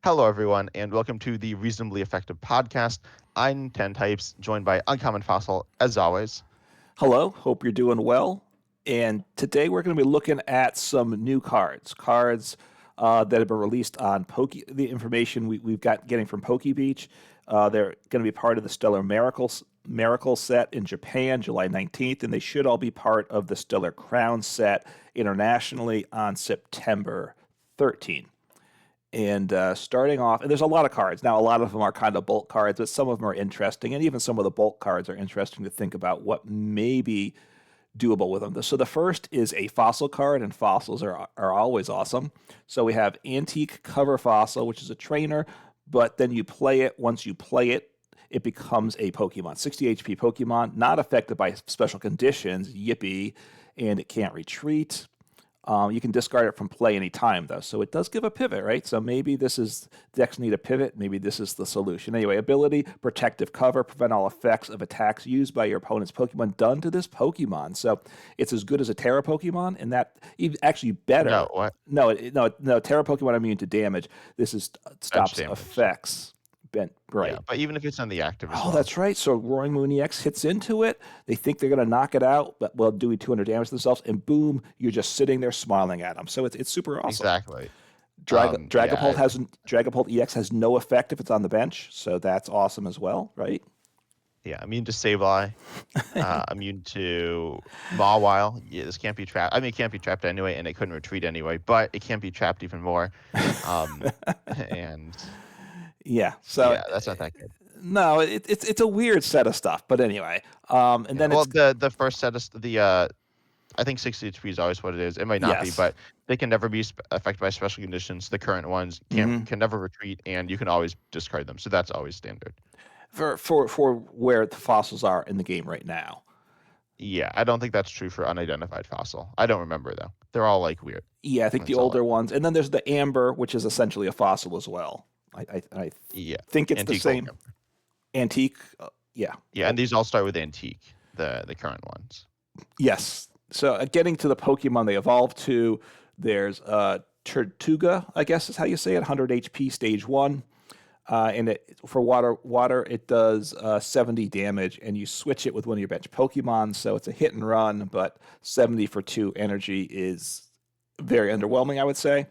Hello, everyone, and welcome to the Reasonably Effective podcast. I'm 10 Types, joined by Uncommon Fossil, as always. Hello, hope you're doing well. And today we're going to be looking at some new cards that have been released on the information we've got getting from PokeBeach. They're going to be part of the Stellar Miracle set in Japan, July 19th, and they should all be part of the Stellar Crown set internationally on September 13th. And starting off, and there's a lot of cards. Now, a lot of them are kind of bulk cards, but some of them are interesting. And even some of the bulk cards are interesting to think about what may be doable with them. So the first is a fossil card, and fossils are always awesome. So we have Antique Cover Fossil, which is a trainer, but then you play it. Once you play it, it becomes a Pokemon. 60 HP Pokemon, not affected by special conditions, yippee, and it can't retreat. You can discard it from play anytime, though. So it does give a pivot, right? So maybe decks need a pivot. Maybe this is the solution. Anyway, ability, protective cover, prevent all effects of attacks used by your opponent's Pokemon done to this Pokemon. So it's as good as a Terra Pokemon, and that actually better. No, what? No, Terra Pokemon immune to damage. This stops damage. effects. Right. Yeah, but even if it's on the active as Oh, well. that's right. So Roaring Moon EX hits into it. They think they're going to knock it out, but while doing 200 damage to themselves, and boom, you're just sitting there smiling at them. So it's super awesome. Exactly. Dragapult EX has no effect if it's on the bench, so that's awesome as well, right? Yeah, immune to Sableye, immune to Mawile. Yeah, this can't be trapped. I mean, it can't be trapped anyway, and it couldn't retreat anyway, but it can't be trapped even more. And yeah, so yeah, that's not that good. No, it's a weird set of stuff, but anyway. And then the first set of I think 60 HP is always what it is. It might not be, but they can never be affected by special conditions. The current ones can never retreat, and you can always discard them. So that's always standard. For where the fossils are in the game right now. Yeah, I don't think that's true for unidentified fossil. I don't remember, though. They're all, like, weird. Yeah, I think the older ones. And then there's the Amber, which is essentially a fossil as well. I think it's the same. Antique, yeah. Yeah, and these all start with Antique, the current ones. Yes. So getting to the Pokemon they evolved to, there's Tortuga, I guess is how you say it, 100 HP, stage 1. And for water, it does 70 damage, and you switch it with one of your bench Pokemon, so it's a hit and run, but 70 for 2 energy is very underwhelming, I would say.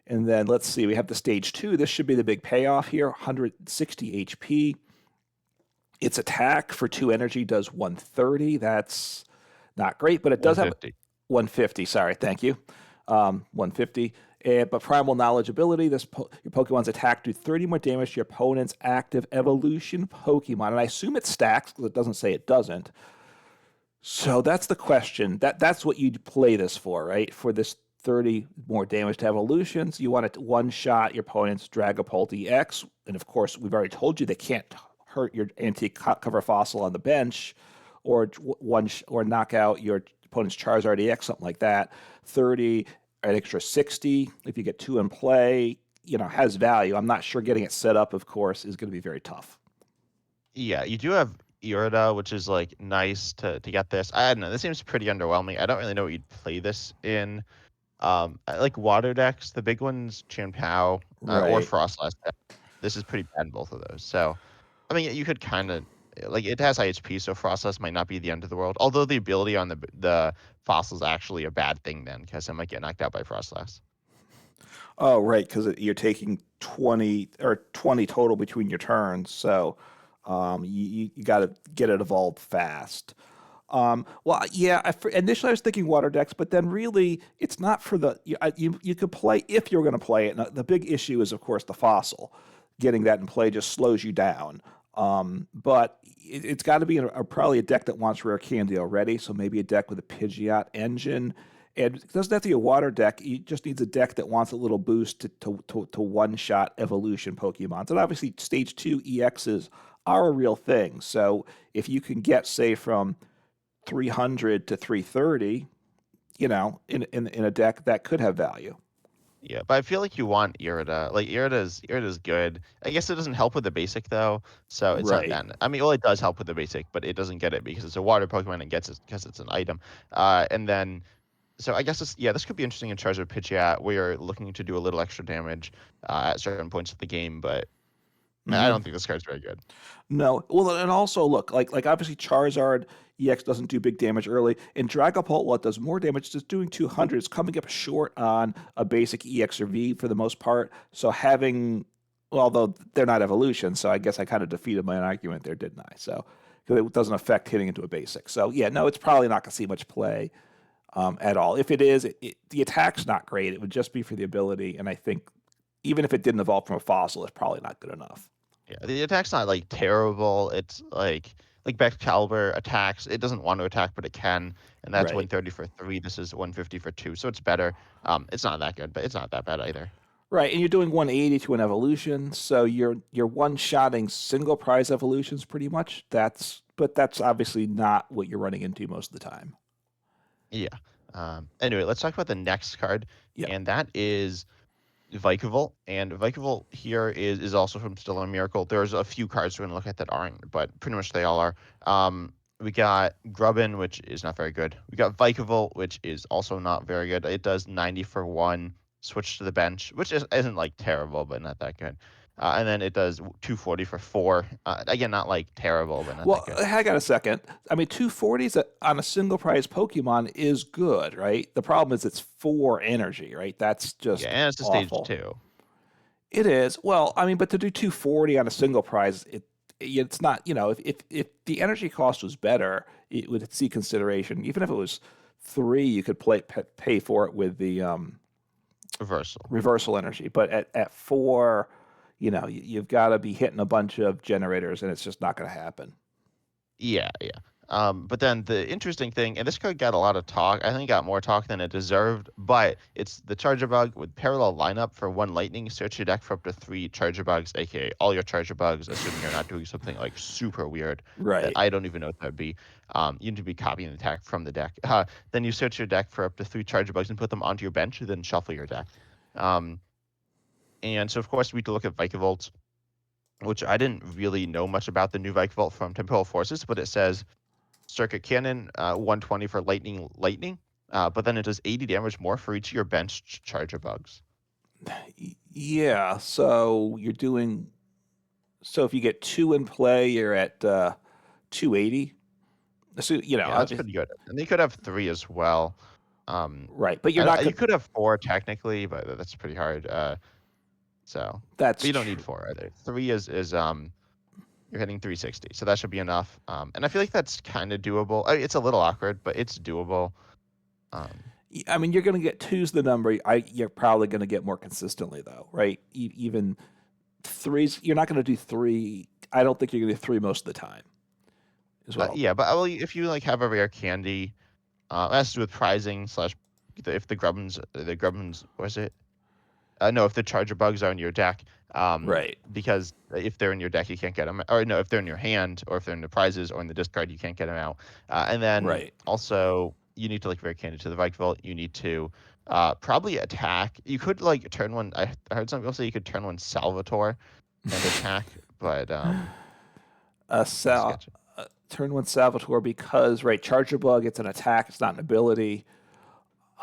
And then let's see, we have the stage 2. This should be the big payoff here, 160 HP. Its attack for 2 energy does 130. That's not great, but it does 150. Have 150. Sorry, thank you. 150. But Primal Knowledge ability, your Pokemon's attack do 30 more damage to your opponent's active evolution Pokemon. And I assume it stacks because it doesn't say it doesn't. So that's the question. That's what you'd play this for, right? For this 30 more damage to evolutions. You want to one-shot your opponent's Dragapult EX. And of course, we've already told you they can't hurt your Antique Cover Fossil on the bench or knock out your opponent's Charizard EX, something like that. 30, an extra 60 if you get 2 in play, has value. I'm not sure getting it set up, of course, is going to be very tough. Yeah, you do have Irida, which is like nice to get this. I don't know. This seems pretty underwhelming. I don't really know what you'd play this in. I like water decks, the big ones, Chien-Pao or Frostlass. This is pretty bad in both of those. So, I mean, you could kind of it has high HP, so Frostlass might not be the end of the world. Although the ability on the fossil is actually a bad thing then, because it might get knocked out by Frostlass. Oh, right, because you're taking 20 total between your turns, so you got to get it evolved fast. Well, yeah. Initially, I was thinking water decks, but then really, it's not for the you could play if you're going to play it. And the big issue is, of course, the fossil. Getting that in play just slows you down. But it's got to be probably a deck that wants rare candy already. So maybe a deck with a Pidgeot engine. And it doesn't have to be a water deck. You just needs a deck that wants a little boost to one-shot evolution Pokemon. And obviously, stage 2 EXs are a real thing. So if you can get, say, from 300 to 330, in a deck that could have value. Yeah, but I feel like you want Irida. Like Irida's good. I guess it doesn't help with the basic though, so it's not that. I mean, well, it does help with the basic, but it doesn't get it because it's a water Pokemon and gets it because it's an item. And then So I guess this could be interesting in charge of pitch at where you're looking to do a little extra damage at certain points of the game, but I Hmm. don't think this card's very good. No, well, and also look, like obviously Charizard EX doesn't do big damage early, and Dragapult, what does more damage, just doing 200 is coming up short on a basic EX or V for the most part. So having, well, although they're not evolution, so I guess I kind of defeated my own argument there, didn't I? So because it doesn't affect hitting into a basic. So yeah, no, it's probably not going to see much play at all. If it is, the attack's not great. It would just be for the ability, and I think even if it didn't evolve from a fossil, it's probably not good enough. Yeah, the attack's not like terrible. It's like Beck Caliber attacks. It doesn't want to attack, but it can, and that's Right. 130 for 3. This is 150 for 2, so it's better. It's not that good, but it's not that bad either. Right, and you're doing 180 to an evolution, so you're one-shotting single prize evolutions pretty much. That's obviously not what you're running into most of the time. Yeah. Anyway, let's talk about the next card, Yep. and that is Vikavolt. And Vikavolt here is also from Stellar Miracle. There's a few cards we're gonna look at that aren't, but pretty much they all are. We got Grubbin, which is not very good. We got Vikavolt, which is also not very good. It does 90 for 1, switch to the bench, which isn't like terrible, but not that good. And then it does 240 for 4. Again, not like terrible, but not that Well, good. hang on a second. I mean, 240s on a single prize Pokemon is good, right? The problem is it's 4 energy, right? That's Yeah, just and it's a stage awful. 2. It is. Well, I mean, but to do 240 on a single prize, it's not, if the energy cost was better, it would see consideration. Even if it was 3, you could pay for it with the Reversal. reversal energy. But at 4, you've got to be hitting a bunch of generators, and it's just not going to happen. Yeah, yeah. But then the interesting thing, and this card got a lot of talk. I think it got more talk than it deserved. But it's the Charger Bug with parallel lineup for 1 lightning. Search your deck for up to 3 Charger Bugs, aka all your Charger Bugs, assuming you're not doing something like super weird that Right. I don't even know what that would be. You need to be copying the attack from the deck. Then you search your deck for up to 3 Charger Bugs and put them onto your bench, then shuffle your deck. Um, and so of course we need to look at Vikavolt, which I didn't really know much about the new Vikavolt from Temporal Forces, but it says Circuit Cannon, 120 for lightning. But then it does 80 damage more for each of your bench Charger Bugs. Yeah. So you're doing. So if you get 2 in play, you're at 280. So Yeah, that's pretty good. And you could have 3 as well. right, but you're not You going. could have 4 technically, but that's pretty hard. So, but That's you don't need true. 4 either. 3 is you're hitting 360, so that should be enough. And I feel like that's kind of doable. It's a little awkward, but it's doable. Um, I mean, you're going to get 2's the number. You're probably going to get more consistently though, right? Even 3's, you're not going to do 3. I don't think you're going to do 3 most of the time as well. yeah, but if you like have a rare candy, it has to do with prizing slash if the Grubbins was it? No, if the Charger Bugs are in your deck, Right. because if they're in your deck, you can't get them. Or no, if they're in your hand, or if they're in the prizes or in the discard, you can't get them out. And then Right. also, you need to like very candid to the Vikavolt. You need to probably attack. You could like turn one. I heard some people say you could turn one Salvatore and attack, but kind of sketchy. Turn 1 Salvatore because right, Charger Bug, it's an attack, it's not an ability.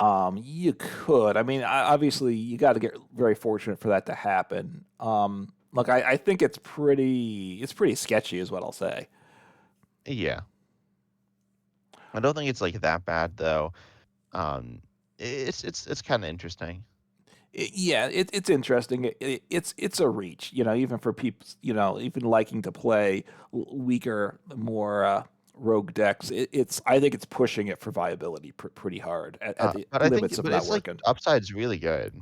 You could. I mean, obviously, you got to get very fortunate for that to happen. Look, I think it's pretty sketchy, is what I'll say. Yeah, I don't think it's like that bad though. Um, it's kind of interesting. Yeah, it's interesting. It's a reach, even for people, even liking to play weaker, more rogue decks. I think it's pushing it for viability pretty hard at the But I think, limits of but not it's like working. upside's really good.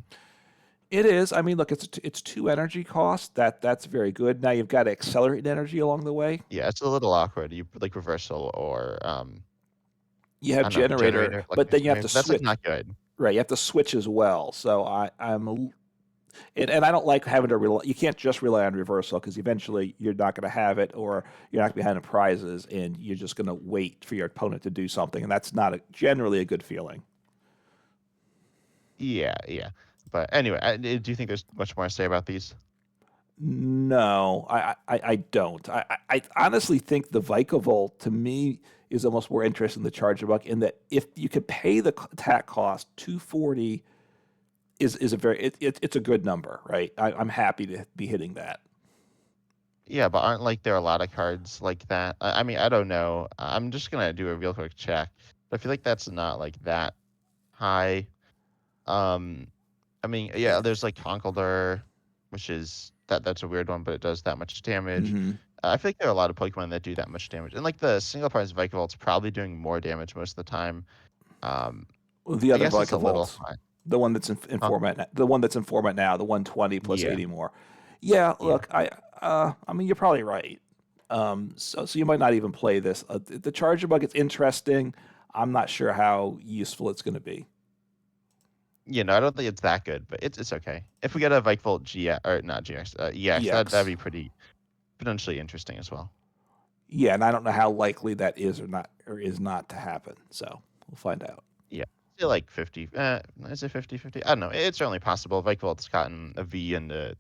It is. I mean, look, it's 2 energy costs. That's very good. Now you've got to accelerate energy along the way. Yeah, it's a little awkward. You like reversal or You I have don't know, generator, generator, but then you have electricity. to That's like switch. not good. Right, you have to switch as well. So and I don't like having to rely. You can't just rely on reversal because eventually you're not going to have it, or you're not behind the prizes, and you're just going to wait for your opponent to do something, and that's not generally a good feeling. Yeah, yeah. But anyway, do you think there's much more to say about these? No, I don't. I honestly think the Vikavolt to me is almost more interesting than the Charger Buck in that if you could pay the attack cost 240 is a it's a good number, right? I'm happy to be hitting that. Yeah, but aren't like there a lot of cards like that? I mean, I don't know. I'm just gonna do a real quick check. But I feel like that's not like that high. Um, I mean, yeah, Yeah. there's like Conkeldurr, which is that's a weird one, but it does that much damage. Hmm. I feel like there are a lot of Pokemon that do that much damage, and like the single prize Vikavoult's probably doing more damage most of the time. Um, Well, the I other guess it's a little Vikavolt, high. the one that's in Huh? format, the one that's in format now, the 120 plus Yeah, 80 more. Yeah, yeah. look, I mean, you're probably right. So you might not even play this. The Charger Bug, it's interesting. I'm not sure how useful it's going to be. You know, I don't think it's that good, but it's okay. If we get a Vikavolt GX or not GX, EX, that'd EX. be pretty potentially interesting as well. Yeah, and I don't know how likely that is or is not to happen. So we'll find out. Yeah. I feel like 50. Is it 50-50? I don't know. It's certainly possible. Vikavoult's gotten a V and a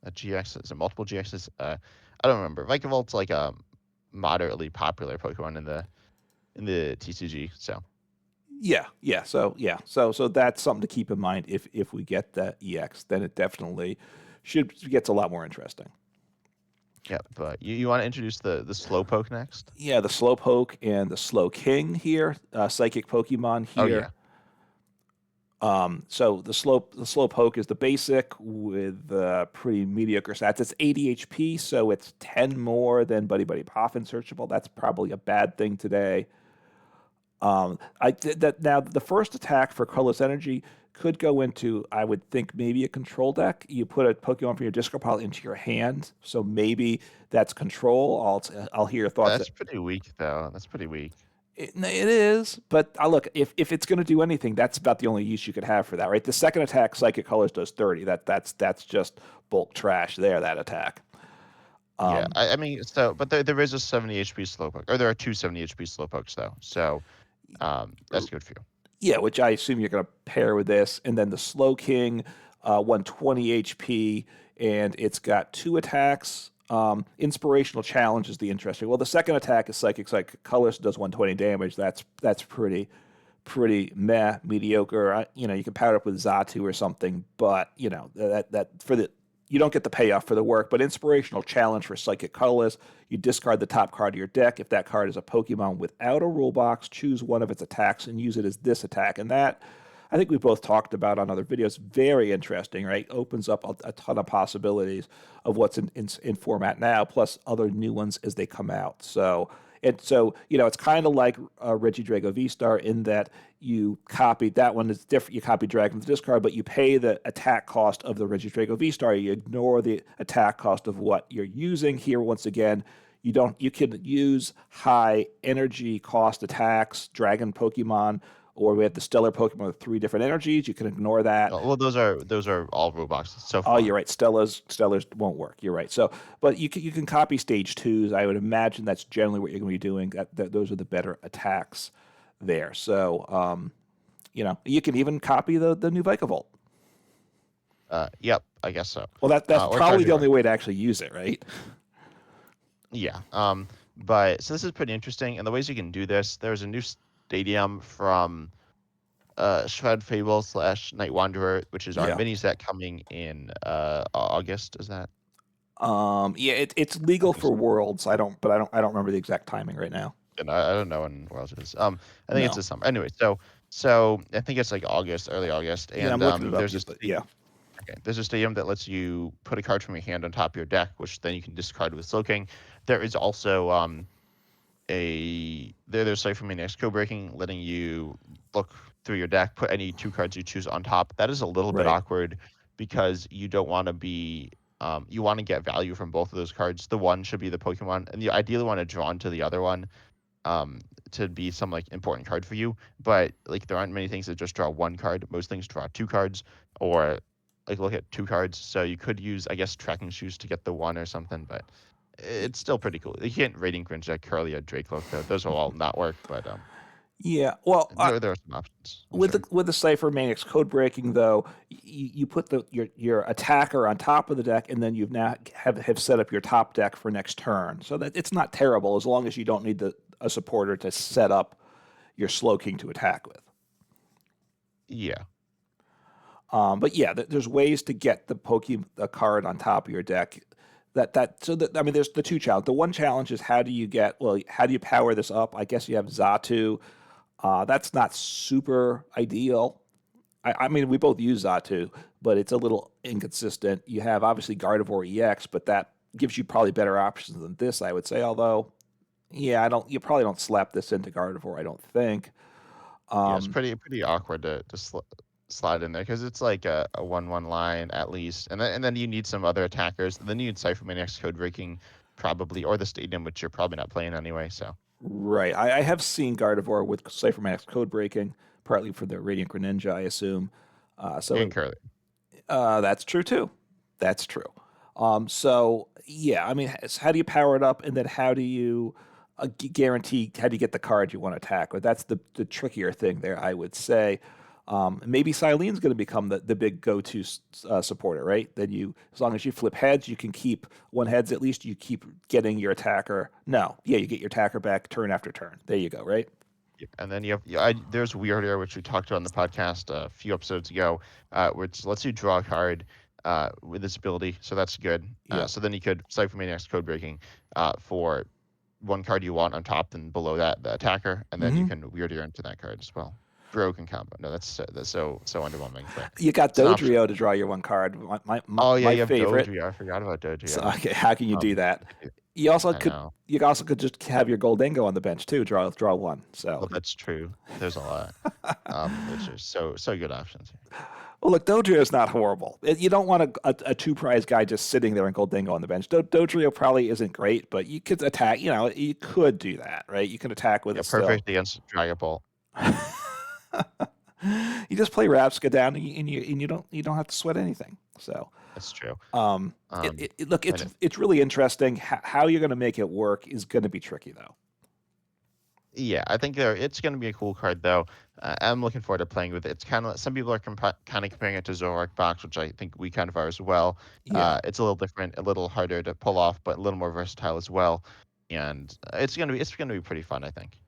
GX. Is it multiple GXs? I don't remember. Vikavoult's like a moderately popular Pokemon in the TCG. So So that's something to keep in mind. If we get the EX, then it definitely should gets a lot more interesting. yeah. But you want to introduce the Slowpoke next? Yeah, the Slowpoke and the Slowking here, psychic Pokemon Oh here. yeah. So the Slowpoke is the basic with pretty mediocre stats. It's 80 HP, so it's 10 more than Buddy Buddy Poffin searchable. That's probably a bad thing today. I did that now. The first attack for Colorless Energy could go into, I would think, maybe a control deck. You put a Pokemon from your discard pile into your hand, so maybe that's control. I'll hear your thoughts. That's pretty weak though. That's pretty weak. It is, but look, if it's going to do anything, that's about the only use you could have for that, right? The second attack, Psychic Colors does 30. That's just bulk trash there. That attack. Yeah. Um, I mean, so but there is a 70 HP Slowpoke, or there are two 70 HP Slowpokes though. So that's good for you. yeah, which I assume you're going to pair with this, and then the Slow King, 120 HP, and it's got two attacks. Inspirational Challenge is the interesting. Well, the second attack is Psychic Colors does 120 damage. That's pretty meh, mediocre. You can pair it up with Zatu or something, but that for the you don't get the payoff for the work. But Inspirational Challenge for Psychic Colorless, you discard the top card of your deck. If that card is a Pokemon without a rule box, choose one of its attacks and use it as this attack. And that, I think we both talked about on other videos, very interesting, right? Opens up a ton of possibilities of what's in format now, plus other new ones as they come out. So it's kind of like Regidrago V-Star in that you copied that one. It's different. You copy Dragon's discard, but you pay the attack cost of the Regidrago V-Star. You ignore the attack cost of what you're using here. Once again, you can use high energy cost attacks, Dragon Pokemon, or we have the Stellar Pokemon with 3 different energies. You can ignore that. Well, those are all rule boxes so Oh, far. you're right. Stellars won't work. You're right. So, but you can copy stage twos. I would imagine that's generally what you're going to be doing. Those are the better attacks there. So, you can even copy the new Vikavolt. Yep, I guess so. Well, that's Or probably the Charger. only way to actually use it, right? Yeah. But so this is pretty interesting, and the ways you can do this, there's a new stadium from Shred Fable / Night Wanderer, which is our Yeah. mini set coming in August. Is that Yeah. It's legal for August? Worlds. I don't remember the exact timing right now. And I don't know when Worlds it is. I think it's No. this summer. Anyway, so I think it's like August, early August, Yeah, I'm and looking it up. there's a Yeah. okay, there's a stadium that lets you put a card from your hand on top of your deck, which then you can discard with Slowking. There is also there's like from your next code breaking, letting you look through your deck, put any 2 cards you choose on top. That is a little bit Right. awkward because you don't want to be you want to get value from both of those cards. The one should be the Pokemon, and you ideally want to draw into the other one to be some like important card for you. But like there aren't many things that just draw 1 card. Most things draw 2 cards, or like look at 2 cards. So you could use, I guess, tracking shoes to get the 1 or something, but it's still pretty cool. You can't rating cringe like Curly or Drake look though. Those will all not work, but Yeah. Well, There are some options, I'm with sure. the Cypher Maniac's code breaking, though, you put your attacker on top of the deck, and then you've now have set up your top deck for next turn. So that it's not terrible as long as you don't need a supporter to set up your Slowking to attack with. Yeah. But yeah, there's ways to get a card on top of your deck. I mean, there's the two challenge. The one challenge is how do you power this up? I guess you have Zatu. That's not super ideal. I mean, we both use Zatu, but it's a little inconsistent. You have obviously Gardevoir EX, but that gives you probably better options than this, I would say. Although, yeah, I don't. You probably don't slap this into Gardevoir, I don't think. Yeah, it's Um, pretty awkward to slide in there because it's like a 1/1 line at least, and then you need some other attackers, and then you need Cypher Maniac's code breaking probably, or the Stadium, which you're probably not playing anyway. So right. I have seen Gardevoir with Cyphermax code breaking, partly for the Radiant Greninja, I assume. and Curly. That's true too. That's true. So yeah, I mean, how do you power it up, and then how do you guarantee how do you get the card you want to attack? But that's the trickier thing there, I would say. Maybe Silene's going to become the big go-to supporter, right? Then as long as you flip heads, you can keep one heads at least. You keep getting your attacker. No, yeah, you get your attacker back turn after turn. There you go, right? Yeah, and then you have there's Weirder, which we talked about on the podcast a few episodes ago, which lets you draw a card with this ability, so that's good. Yeah. So then you could Cypher Maniac's code breaking for one card you want on top, and below that the attacker, and then you Hmm. can Weirder into that card as well. Broken combo. No, that's so underwhelming, but You got it's an option. Dodrio to draw your one card. Oh yeah, My you have favorite. Dodrio. I forgot about So Dodrio. okay, how can you do that? You also I could know. you also could just have your Goldingo on the bench too. Draw one. Well, So that's true. There's a lot. Which are so good options. well, look, Dodrio is not horrible. You don't want a two prize guy just sitting there and Goldingo on the bench. Dodrio probably isn't great, but you could attack. You could do that, right? You can attack with Yeah, it still. perfect against Dragon Ball. You just play Rapska down, and you don't have to sweat anything. So. That's true. Um, Um, look, and it, it's really interesting. How you're going to make it work is going to be tricky, though. yeah, I think it's going to be a cool card though. I'm looking forward to playing with it. It's kind of some people are kind of comparing it to Zoroark Box, which I think we kind of are as well. Yeah. It's a little different, a little harder to pull off, but a little more versatile as well. And it's gonna be pretty fun, I think.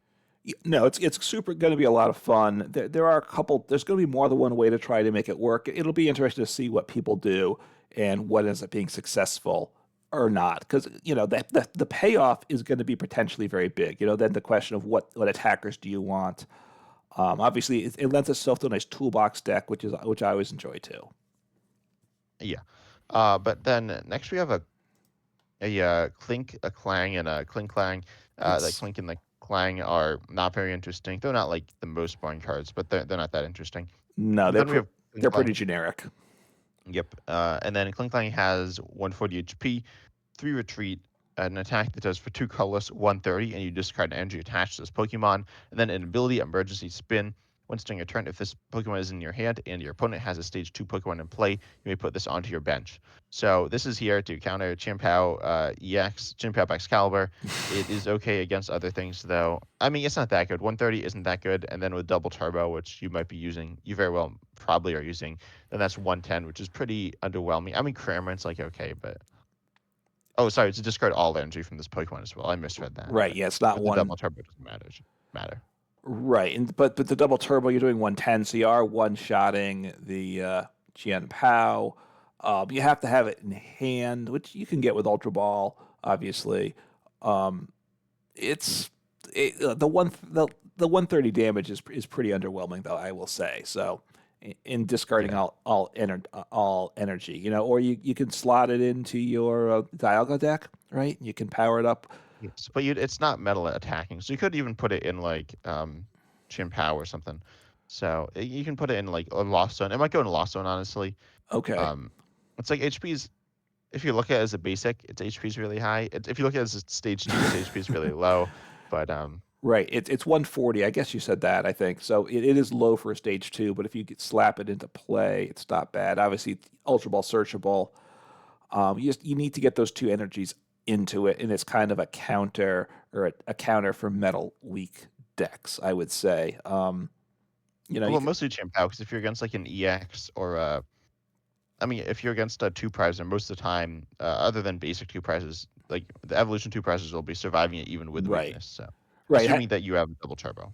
No, it's super going to be a lot of fun. There are a couple. There's going to be more than one way to try to make it work. It'll be interesting to see what people do and what ends up being successful or not, because the payoff is going to be potentially very big. Then the question of what attackers do you want? Obviously, it lends itself to a nice toolbox deck, which I always enjoy too. Yeah. But then next we have a Clink, a Clang, and a Clink Clang. The It's Clink and the Clang are not very interesting. They're not like the most boring cards, but they're not that interesting. no, But then we have Clink they're pretty Clang. generic. Yep. And then Clink Clang has 140 HP, 3 retreat, an attack that does for 2 colorless, 130, and you discard an energy attached to this Pokemon. And then an ability, Emergency Spin. Once during your turn, if this Pokemon is in your hand and your opponent has a stage 2 Pokemon in play, you may put this onto your bench. So this is here to counter Chimpao EX, Chimpao Excalibur. It is okay against other things, though. I mean, it's not that good. 130 isn't that good. And then with Double Turbo, which you might be using, you very well probably are using, then that's 110, which is pretty underwhelming. I mean, Cramorant's like okay, but oh, sorry, it's to discard all energy from this Pokemon as well. I misread that, Right. but Yeah, it's not with the one. double turbo, it doesn't matter. Right, but the double turbo, you're doing 110, so you are one-shotting the Jian Pao. You have to have it in hand, which you can get with Ultra Ball, obviously. Um, it's the 130 damage is pretty underwhelming, though, I will say. So, in discarding Yeah. all energy, or you can slot it into your Dialga deck, right? You can power it up. Yes, but it's not metal attacking, so you could even put it in like Chimpao or something. So you can put it in like a Lost Zone. It might go in Lost Zone, honestly. Okay. Um, it's like HP's. If you look at it as a basic, its HP is really high. If you look at it as a stage 2, its HP is really low. But Right. It's 140. I guess you said that, I think. So it is low for a stage 2, but if you could slap it into play, it's not bad. Obviously, Ultra Ball searchable. You need to get those two energies into it, and it's kind of a counter or a counter for metal weak decks, I would say. You know, you Well, could, mostly Chien-Pao, because if you're against like an EX or I mean, if you're against a two prizer, most of the time, other than basic two prizes, like the evolution two prizes will be surviving it even with right, weakness. So, right. assuming that you have double turbo.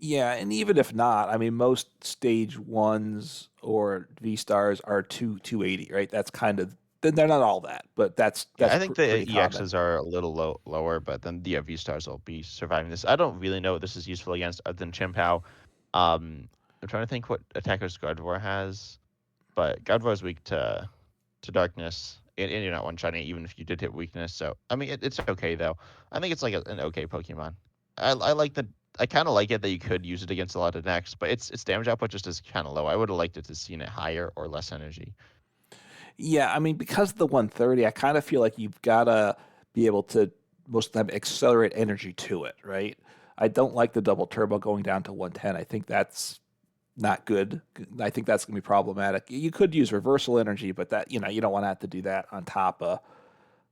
Yeah, and even if not, I mean, most stage ones or V stars are 280, right? That's kind of they're not all that, but Yeah, that's I think the pretty common. EXs are a little lower, but then the V stars will be surviving this. I don't really know what this is useful against other than Chien-Pao. I'm trying to think what attackers Gardevoir has, but Gardevoir is weak to darkness, and you're not one shotting it even if you did hit weakness. So I mean, it's okay though. I think it's like an okay Pokemon. I like the I kind of like it that you could use it against a lot of decks, but its damage output just is kind of low. I would have liked it to seen it higher or less energy. Yeah, I mean, because of the 130, I kind of feel like you've got to be able to most of the time accelerate energy to it, right? I don't like the double turbo going down to 110. I think that's not good. I think that's going to be problematic. You could use reversal energy, but that, you don't want to have to do that on top of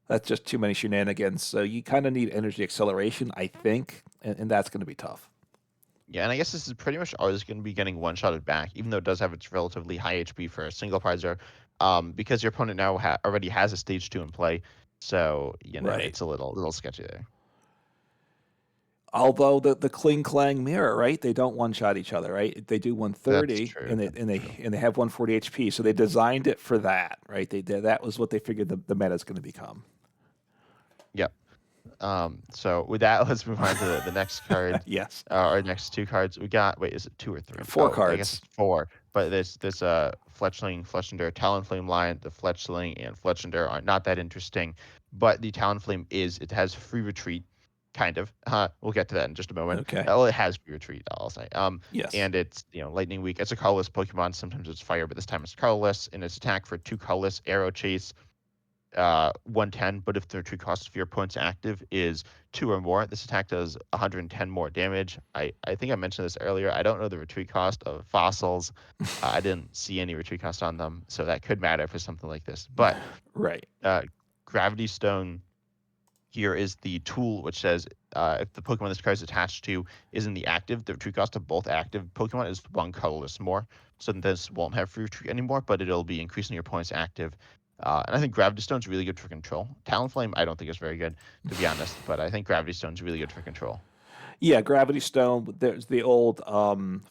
that's just too many shenanigans. So you kind of need energy acceleration, I think, and that's going to be tough. Yeah, and I guess this is pretty much always going to be getting one-shotted back, even though it does have its relatively high HP for a single prizer, because your opponent now already has a stage 2 in play. So, Right. it's a little sketchy there. Although the Kling Klang mirror, right? They don't one shot each other, right? They do That's 130 true. and they That's and they true. and they have 140 HP. So they designed it for that, right? That was what they figured the meta is going to become. Yep. So with that, let's move on to the next card, Yes. our next two cards. We got, wait, is it two or three? Four Oh, I guess cards. it's four. But this Fletchling, Fletchender, Talonflame line, the Fletchling and Fletchender are not that interesting. But the Talonflame it has free retreat, kind of. We'll get to that in just a moment. Okay. Well, it has free retreat, I'll say. Yes. And it's lightning weak. It's a colorless Pokemon. Sometimes it's fire, but this time it's colorless. And its attack for two colorless, arrow chase, 110, but if the retreat cost of your opponent's active is 2 or more, this attack does 110 more damage. I think I mentioned this earlier. I don't know the retreat cost of fossils. I didn't see any retreat cost on them, so that could matter for something like this. But Right. uh, Gravity Stone here is the tool which says if the Pokemon this card is attached to is in the active, the retreat cost of both active Pokemon is one colorless more. So this won't have free retreat anymore, but it'll be increasing your opponent's active. And I think Gravity Stone's really good for control. Talonflame, I don't think is very good, to be honest, but I think Gravity Stone's really good for control. Yeah, Gravity Stone. There's the old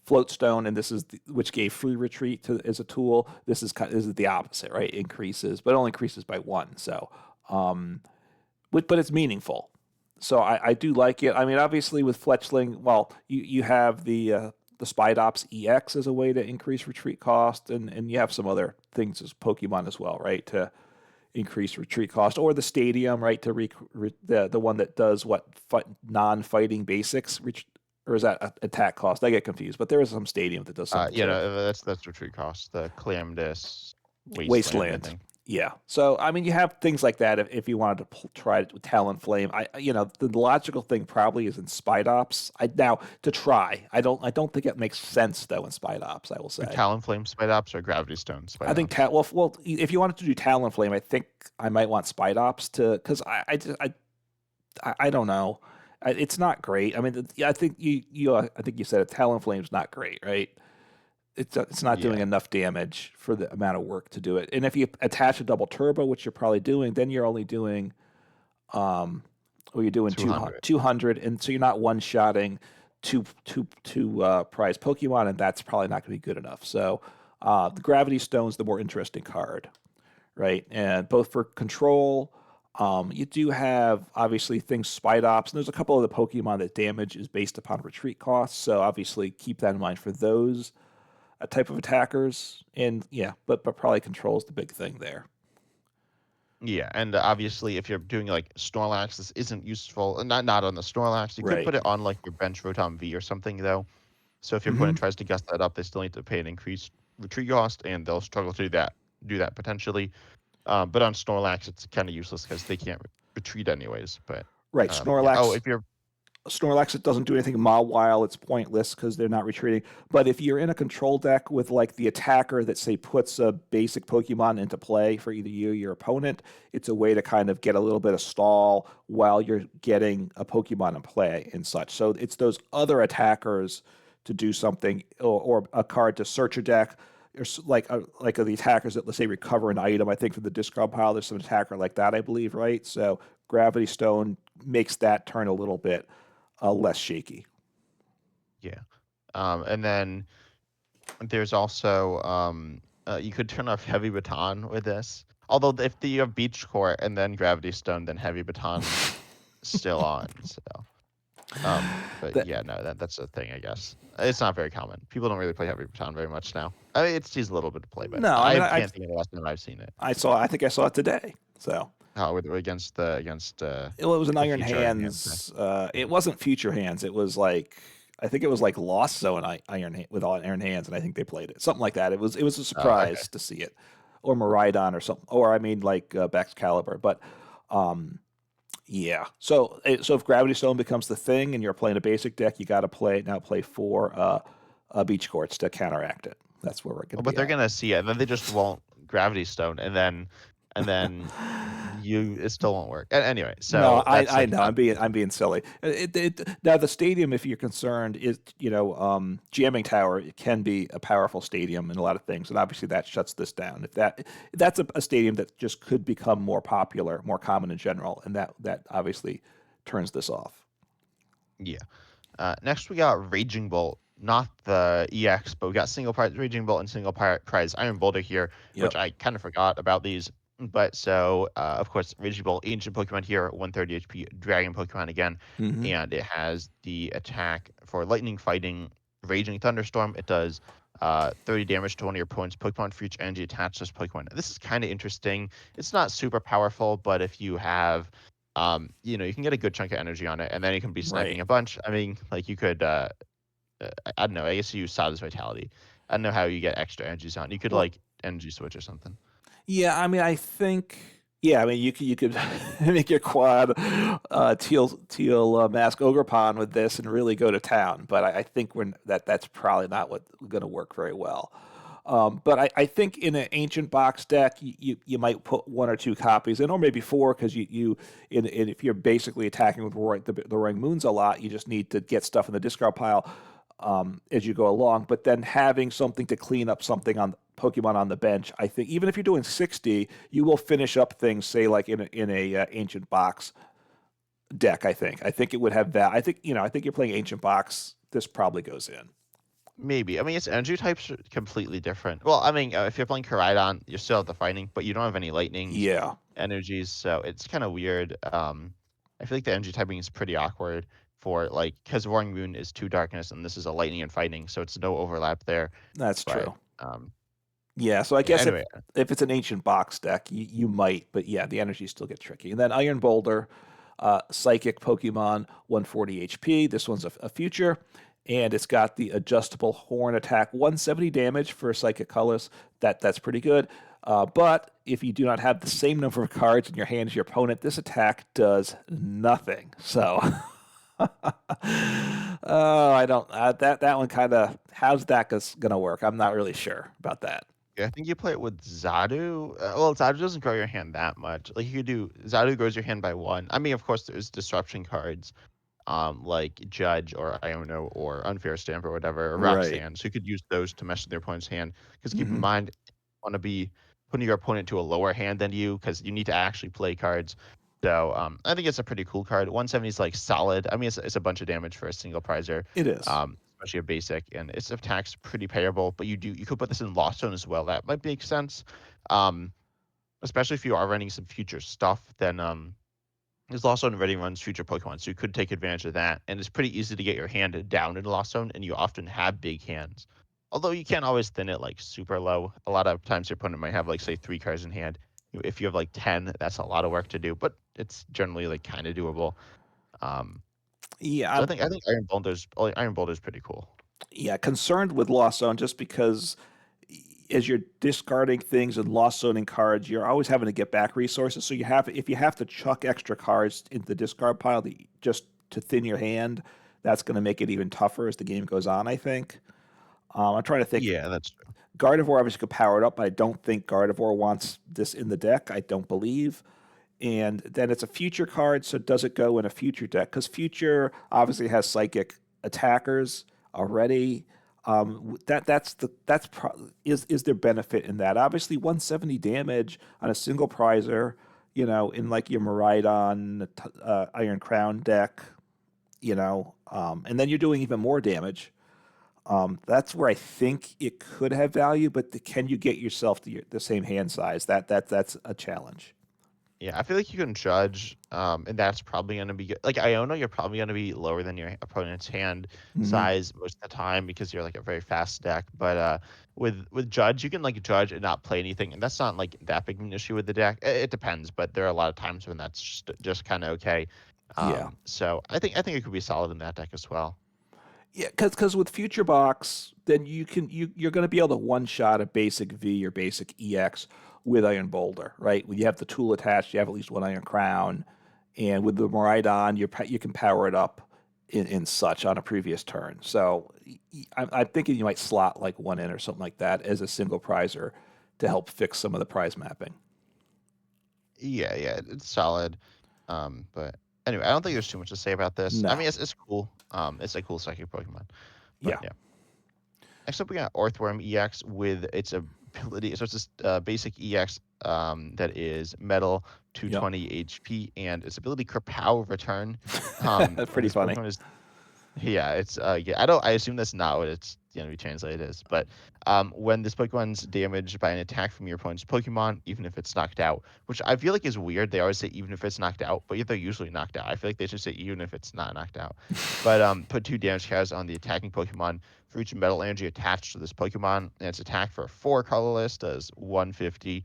Float Stone, and this is which gave free retreat as a tool. This is the opposite, right? Increases, but it only increases by one. So, um, but it's meaningful. So I do like it. I mean, obviously with Fletchling, well, you have the Spidops EX as a way to increase retreat cost, and you have some other things as Pokemon as well, right? To increase retreat cost, or the Stadium, right? To the one that does what non-fighting basics, or is that attack cost? I get confused, but there is some Stadium that does something similar. That's retreat cost. The Calamitous Wasteland, I Wasteland. think. Yeah. So I mean, you have things like that if you wanted to try it with Talonflame. The logical thing probably is in Spidops. Now to try. I don't think it makes sense though in Spidops. I will say. Talonflame Spidops or Gravity Stone I think Spidops? if you wanted to do Talonflame, I think I might want Spidops to because I don't know. It's not great. I mean, I think I think you said it. Talonflame's not great, right? It's not doing Yeah, enough damage for the amount of work to do it. And if you attach a double turbo, which you're probably doing, then you're only doing or you're doing 200. 200, and so you're not one shotting two prize Pokemon, and that's probably not going to be good enough. So the Gravity Stone's the more interesting card, right? And both for control. You do have obviously things Spidops, and there's a couple of the Pokemon that damage is based upon retreat costs. So obviously keep that in mind for those type of attackers. And yeah, but probably controls the big thing there. Yeah, and obviously, if you're doing like Snorlax, this isn't useful. Not on the Snorlax. You could Right. put it on like your bench Rotom V or something though. So if your Hmm. opponent tries to gust that up, they still need to pay an increased retreat cost, and they'll struggle to do that potentially. But on Snorlax, it's kind of useless because they can't retreat anyways. But Right. yeah. Oh, Snorlax. if you're Snorlax, it doesn't do anything Mawile. It's pointless because they're not retreating. But if you're in a control deck with like the attacker that say puts a basic Pokemon into play for either you or your opponent, it's a way to kind of get a little bit of stall while you're getting a Pokemon in play and such. So it's those other attackers to do something, or a card to search a deck. There's like the attackers that, let's say, recover an item. I think from the discard pile, there's some attacker like that, I believe, right? So Gravity Stone makes that turn a little bit less shaky. Yeah. And then there's also you could turn off Heavy Baton with this. Although if you have Beach Court and then Gravity Stone, then Heavy Baton's still on. So, but That, yeah, no, that's a thing, I guess. It's not very common. People don't really play Heavy Baton very much now. I mean, it's sees a little bit of play, but no, I I mean, can't think of the last time I've seen it. I think I saw it today. So Against it was an the Iron future Hands. Hands. It wasn't Future Hands. It was like, I think it was like Lost Zone with all Iron Hands, and I think they played it, something like that. It was a Okay. surprise to see it, or Miraidon or something, or I mean like Baxcalibur. But yeah. So if Gravity Stone becomes the thing, and you're playing a basic deck, you got to play 4 Beach Courts to counteract it. That's where we're going to But be they're at. gonna see it, and then they just won't Gravity Stone, and then it still won't work. Anyway, No, so that's I like know. not I'm being silly. Now the stadium, if you're concerned, is jamming tower. It can be a powerful stadium in a lot of things, and obviously that shuts this down. If that's a stadium that just could become more popular, more common in general, and that obviously turns this off. yeah. Next we got Raging Bolt, not the EX, but we got single prize Raging Bolt and single prize Iron Boulder here, which Yep. I kind of forgot about these. But so of course Raging Bolt, ancient Pokemon here, 130 HP, Dragon Pokemon again, Hmm. and it has the attack for Lightning Fighting, Raging Thunderstorm. It does 30 damage to one of your opponent's Pokemon for each energy attached to this Pokemon. This is kind of interesting. It's not super powerful, but if you have you can get a good chunk of energy on it, and then you can be sniping Right. a bunch. I mean, like you could, I don't know. I guess you use Sada's Vitality. I don't know how you get extra energies on. You could Well, like energy switch or something. yeah. I mean, I think. Yeah, I mean, you could make your quad teal mask Ogrepon with this and really go to town. But I think that's probably not what's going to work very well. But I think in an ancient box deck, you might put 1 or 2 copies in, or maybe 4, because if you're basically attacking with the Roaring Moons a lot, you just need to get stuff in the discard pile as you go along. But then having something to clean up something on Pokemon on the bench, I think even if you're doing 60, you will finish up things, say like in a ancient box deck. I think it would have that. I think you're playing ancient box. This probably goes in. Maybe. I mean, its energy types are completely different. Well, I mean, if you're playing Koraidon, you still have the fighting, but you don't have any lightnings Yeah, energies, so it's kind of weird. I feel like the energy typing is pretty awkward for like because Roaring Moon is 2 darkness and this is a lightning and fighting, so it's no overlap there. that's But true. Yeah, so I yeah. guess Anyway, if it's an ancient box deck, you might, but yeah, the energy still gets tricky. And then Iron Boulder, Psychic Pokemon, 140 HP. This one's a future, and it's got the adjustable horn attack, 170 damage for Psychic Colors. That's pretty good. But if you do not have the same number of cards in your hand as your opponent, this attack does nothing. So, oh, I don't. That one kind of. How's that gonna work? I'm not really sure about that. yeah, I think you play it with Zadu. Well, Zadu doesn't grow your hand that much. Like you could do Zadu grows your hand by 1. I mean, of course, there's disruption cards, like Judge or I don't know, or Unfair Stamp or whatever, or Right. Roxanne. So you could use those to mess with your opponent's hand. Because keep in Hmm. mind, you want to be putting your opponent to a lower hand than you, because you need to actually play cards. So I think it's a pretty cool card. 170 is like solid. I mean, it's a bunch of damage for a single prizer, It is. especially a basic, and its attack's pretty payable. But you could put this in Lost Zone as well. That might make sense. Um, Especially if you are running some future stuff, then there's Lost Zone already runs future Pokemon, so you could take advantage of that. And it's pretty easy to get your hand down in Lost Zone, and you often have big hands. Although you can't always thin it like super low. A lot of times your opponent might have like say 3 cards in hand. If you have like 10, that's a lot of work to do, but it's generally like kind of doable. Um, Yeah, so I think Iron Boulder's pretty cool. yeah, concerned with Lost Zone just because as you're discarding things and lost zoning cards, you're always having to get back resources. So if you have to chuck extra cards into the discard pile, just to thin your hand, that's going to make it even tougher as the game goes on, I think. I'm trying to think. Yeah, that's true. Gardevoir obviously could power it up, but I don't think Gardevoir wants this in the deck. I don't believe. And then it's a future card, so does it go in a future deck? Because future obviously has psychic attackers already. Is there benefit in that? Obviously, 170 damage on a single prizer, in like your Miraidon Iron Crown deck, and then you're doing even more damage. That's where I think it could have value, but can you get yourself the same hand size? That's a challenge. Yeah, I feel like you can judge, and that's probably going to be good. Like Iona, you're probably going to be lower than your opponent's hand Hmm. size most of the time because you're like a very fast deck. But with judge, you can like judge and not play anything, and that's not like that big an issue with the deck. It depends, but there are a lot of times when that's just kind of okay. Yeah. So I think it could be solid in that deck as well. Yeah, because with Future Box, then you're going to be able to one shot a basic V or basic EX with Iron Boulder, right? When you have the tool attached, you have at least one Iron Crown, and with the Miraidon, you can power it up in such on a previous turn. So I'm thinking you might slot like one in or something like that as a single prizer to help fix some of the prize mapping. Yeah, it's solid. But anyway, I don't think there's too much to say about this. I No. mean, it's cool. It's a cool psychic Pokemon. But Yeah. yeah. Next up, we got Earthworm EX with its ability. So it's this basic EX that is metal, Yep. 220 HP, and its ability Kerpow return. That's When pretty this funny. Pokemon is yeah, it's yeah. I assume that's not what it's gonna be translated as. But when this Pokemon's damaged by an attack from your opponent's Pokemon, even if it's knocked out, which I feel like is weird. They always say even if it's knocked out, but yet they're usually knocked out. I feel like they should say even if it's not knocked out. But put 2 damage counters on the attacking Pokemon for each metal energy attached to this Pokemon, and its attack for 4 colorless does 150.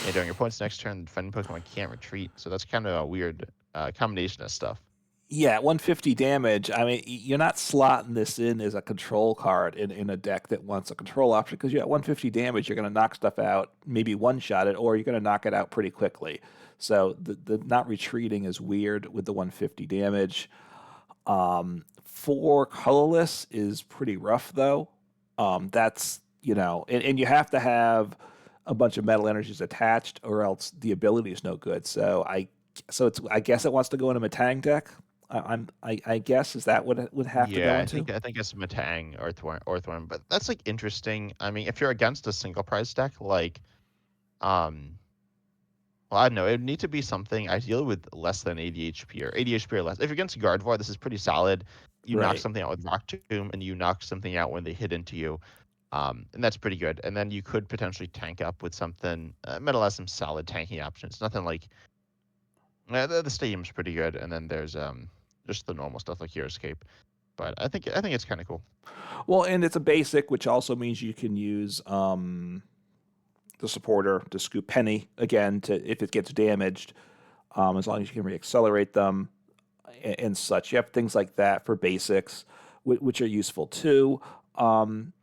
And during your opponent's next turn, the defending Pokemon can't retreat. So that's kind of a weird combination of stuff. Yeah, 150 damage. I mean, you're not slotting this in as a control card in a deck that wants a control option because you at 150 damage, you're going to knock stuff out, maybe one shot it, or you're going to knock it out pretty quickly. So the not retreating is weird with the 150 damage. 4 colorless is pretty rough though. That's and you have to have a bunch of metal energies attached, or else the ability is no good. I guess it wants to go in a Matang deck. I guess is that what it would have to go Yeah, into? I think it's Matang Earthworm, but that's like interesting. I mean, if you're against a single prize deck, like um, well, I don't know, it would need to be something ideally with less than 80 HP or 80 HP or less. If you're against Gardevoir, this is pretty solid. You knock Right. something out with Rock Tomb, and you knock something out when they hit into you, and that's pretty good. And then you could potentially tank up with something. Metal has some solid tanking options. Nothing like the stadium's pretty good, and then there's just the normal stuff like Hero Escape. But I think it's kind of cool. Well, and it's a basic, which also means you can use the supporter to scoop Penny again to if it gets damaged, as long as you can reaccelerate them and such. You have things like that for basics, which are useful too. And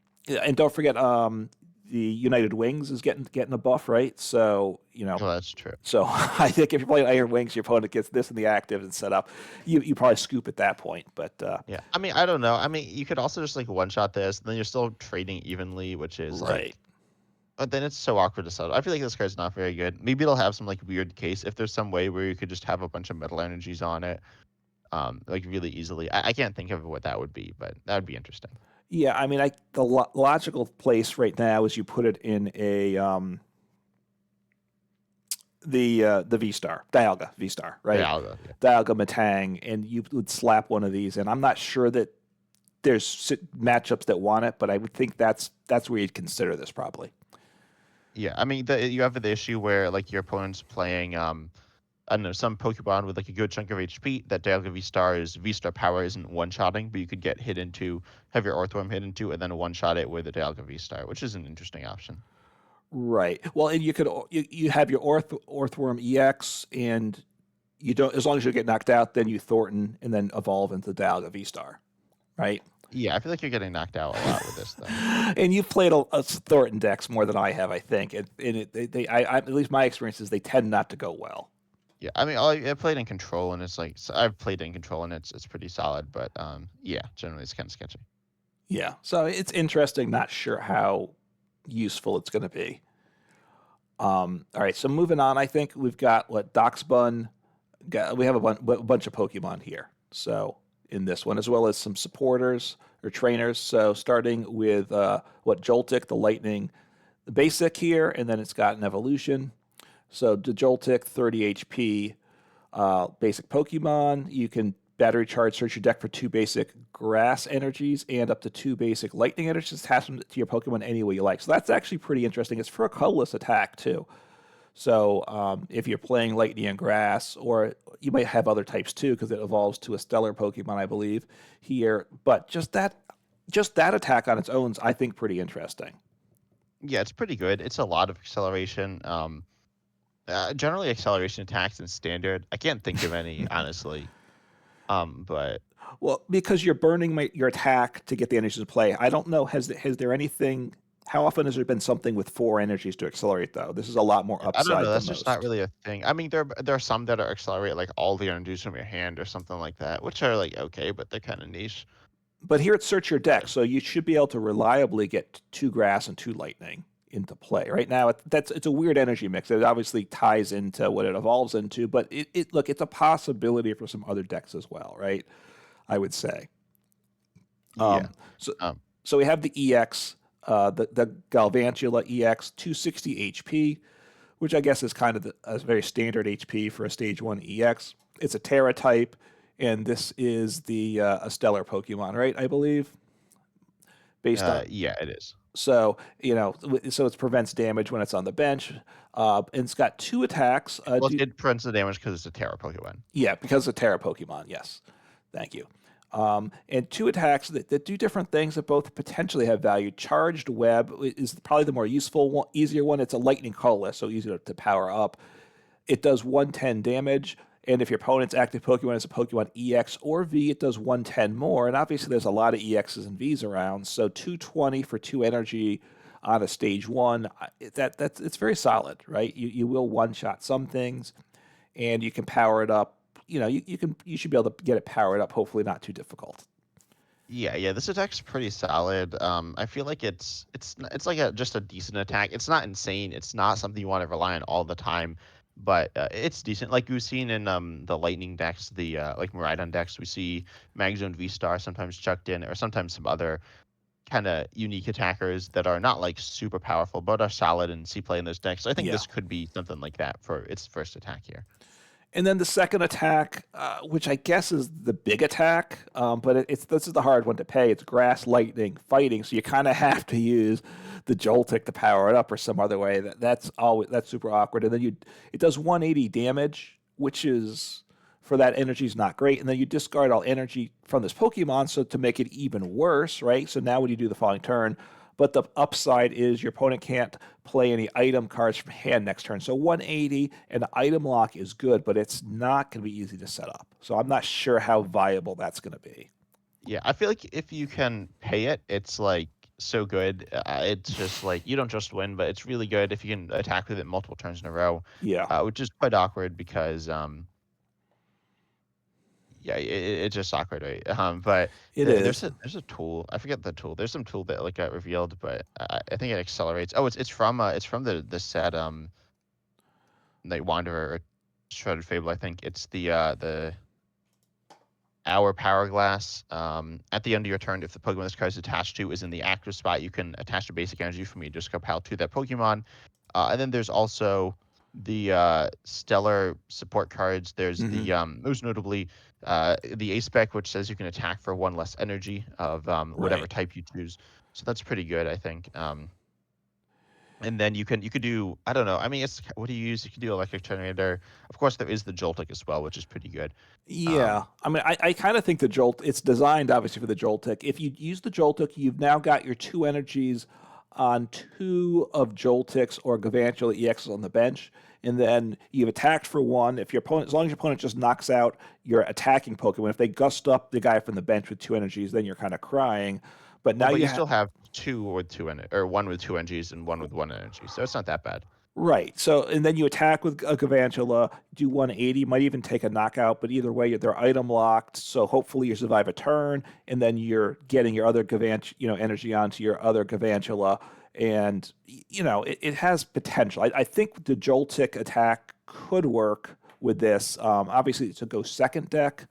don't forget, the United Wings is getting a buff, right? So Well, that's true. so I think if you're playing Iron Wings, your opponent gets this in the active and set up. You probably scoop at that point, but Yeah, I mean, I don't know. I mean, you could also just like one shot this, and then you're still trading evenly, which is right. like, but then it's so awkward to settle. I feel like this card's not very good. Maybe it'll have some like weird case if there's some way where you could just have a bunch of metal energies on it, like really easily. I can't think of what that would be, but that would be interesting. Yeah, I mean, the logical place right now is you put it in a the V Star Dialga V Star, Yeah, right? I'll go. Yeah. Dialga Matang, and you would slap one of these. And I'm not sure that there's matchups that want it, but I would think that's where you'd consider this probably. Yeah, I mean, you have the issue where like your opponent's playing I don't know, some Pokemon with like a good chunk of HP that Dialga V-Star power isn't one-shotting, but you could get hit into, have your Earthworm hit into, and then one-shot it with a Dialga V-Star, which is an interesting option. Right. Well, and you have your Earthworm EX, and you don't as long as you get knocked out, then you Thornton and then evolve into Dialga V Star, right? Yeah, I feel like you're getting knocked out a lot with this, though. And you've played a Thornton decks more than I have, I think. At least my experience is they tend not to go well. Yeah, I mean, I played in control, and it's like I've played in control, and it's pretty solid. But yeah, generally it's kind of sketchy. Yeah, so it's interesting. Not sure how useful it's going to be. All right, so moving on, I think we've got what Doxbun. We have a bunch of Pokemon here. So in this one, as well as some supporters or trainers. So starting with what Joltik, the Lightning, the basic here, and then it's got an evolution. So the Joltik, 30 HP, basic Pokemon. You can battery charge, search your deck for 2 basic grass energies and up to 2 basic lightning energies. Attach them to your Pokemon any way you like. So that's actually pretty interesting. It's for a colorless attack too. So if you're playing lightning and grass, or you might have other types too, because it evolves to a stellar Pokemon, I believe here. But just that attack on its own is, I think, pretty interesting. Yeah, it's pretty good. It's a lot of acceleration. Generally acceleration attacks in standard. I can't think of any honestly. But Well, because you're burning your attack to get the energies to play. I don't know. Has there anything? How often has there been something with 4 energies to accelerate though? This is a lot more I don't know. upside than That's just not most. really a thing. I mean, there are some that are accelerate like all the energies from your hand or something like that, which are like okay, but they're kind of niche. But here it's search your deck, But so you should be able to reliably get 2 grass and 2 lightning into play. Right now, it's a weird energy mix. It obviously ties into what it evolves into, but look, it's a possibility for some other decks as well, right? I would say. yeah. So Um, so we have the EX, the Galvantula EX, 260 HP, which I guess is kind of a very standard HP for a Stage 1 EX. It's a Terra type, and this is the a Stellar Pokemon, right? I believe, based on. yeah, it is. So, so it prevents damage when it's on the bench. And it's got 2 attacks. Well, it prevents the damage because it's a Terra Pokemon. Yeah, because of Terra Pokemon, yes. Thank you. And 2 attacks that do different things that both potentially have value. Charged Web is probably the more useful one, easier one. It's a lightning colorless, so easy to power up. It does 110 damage, and if your opponent's active Pokemon is a Pokemon EX or V, it does 110 more. And obviously, there's a lot of EXs and Vs around, so 220 for 2 energy on a Stage 1. That's it's very solid, right? You will one-shot some things, and you can power it up. You should be able to get it powered up. Hopefully, not too difficult. Yeah. This attack's pretty solid. I feel like it's like just a decent attack. It's not insane. It's not something you want to rely on all the time, but it's decent. Like we've seen in the Lightning decks, the like Miraidon decks, we see Magzone V Star sometimes chucked in, or sometimes some other kind of unique attackers that are not like super powerful, but are solid and see play in those decks. So I think Yeah. this could be something like that for its first attack here. And then the second attack, which I guess is the big attack, but this is the hard one to pay. It's grass, lightning, fighting, so you kind of have to use the Joltik to power it up, or some other way. That's super awkward. And then it does 180 damage, which is for that energy is not great. And then you discard all energy from this Pokemon, so to make it even worse, right? So now when you do the following turn, but the upside is your opponent can't play any item cards from hand next turn. So 180 and the item lock is good, but it's not going to be easy to set up. So I'm not sure how viable that's going to be. Yeah, I feel like if you can pay it, it's like so good. It's just like you don't just win, but it's really good if you can attack with it multiple turns in a row, Yeah, which is quite awkward because yeah, it's just awkward, right? But it is. there's a tool. I forget the tool. There's some tool that like got revealed, but I think it accelerates. Oh, it's from the set Night Wanderer or Shredded Fable. I think it's the Hour Power Glass. At the end of your turn, if the Pokemon this card is attached to is in the active spot, you can attach a basic energy from your discard pile to that Pokemon. And then there's also the stellar support cards. There's Hmm. the most notably the Ace Spec, which says you can attack for 1 less energy of whatever Right. type you choose. So that's pretty good, I think. And then you could do, I don't know. I mean, it's what do you use? You could do Electric Tornado. Of course, there is the Joltik as well, which is pretty good. Yeah, Um, I mean, I kind of think the Jolt. It's designed obviously for the Joltik. If you use the Joltik, you've now got your 2 energies on 2 of Joltiks or Gavantula EXs on the bench, and then you've attacked for 1. If your opponent, as long as your opponent just knocks out your attacking Pokemon, if they gust up the guy from the bench with 2 energies, then you're kind of crying. But Well, now but you you have. still have 2 with 2 or 1 with 2 energies and 1 with 1 energy, so it's not that bad. Right. So, and then you attack with a Gavantula, do 180, might even take a knockout, but either way, they're item locked. So hopefully you survive a turn, and then you're getting your other energy onto your other Gavantula. And, it has potential. I think the Joltik attack could work with this. Obviously, it's a go second deck.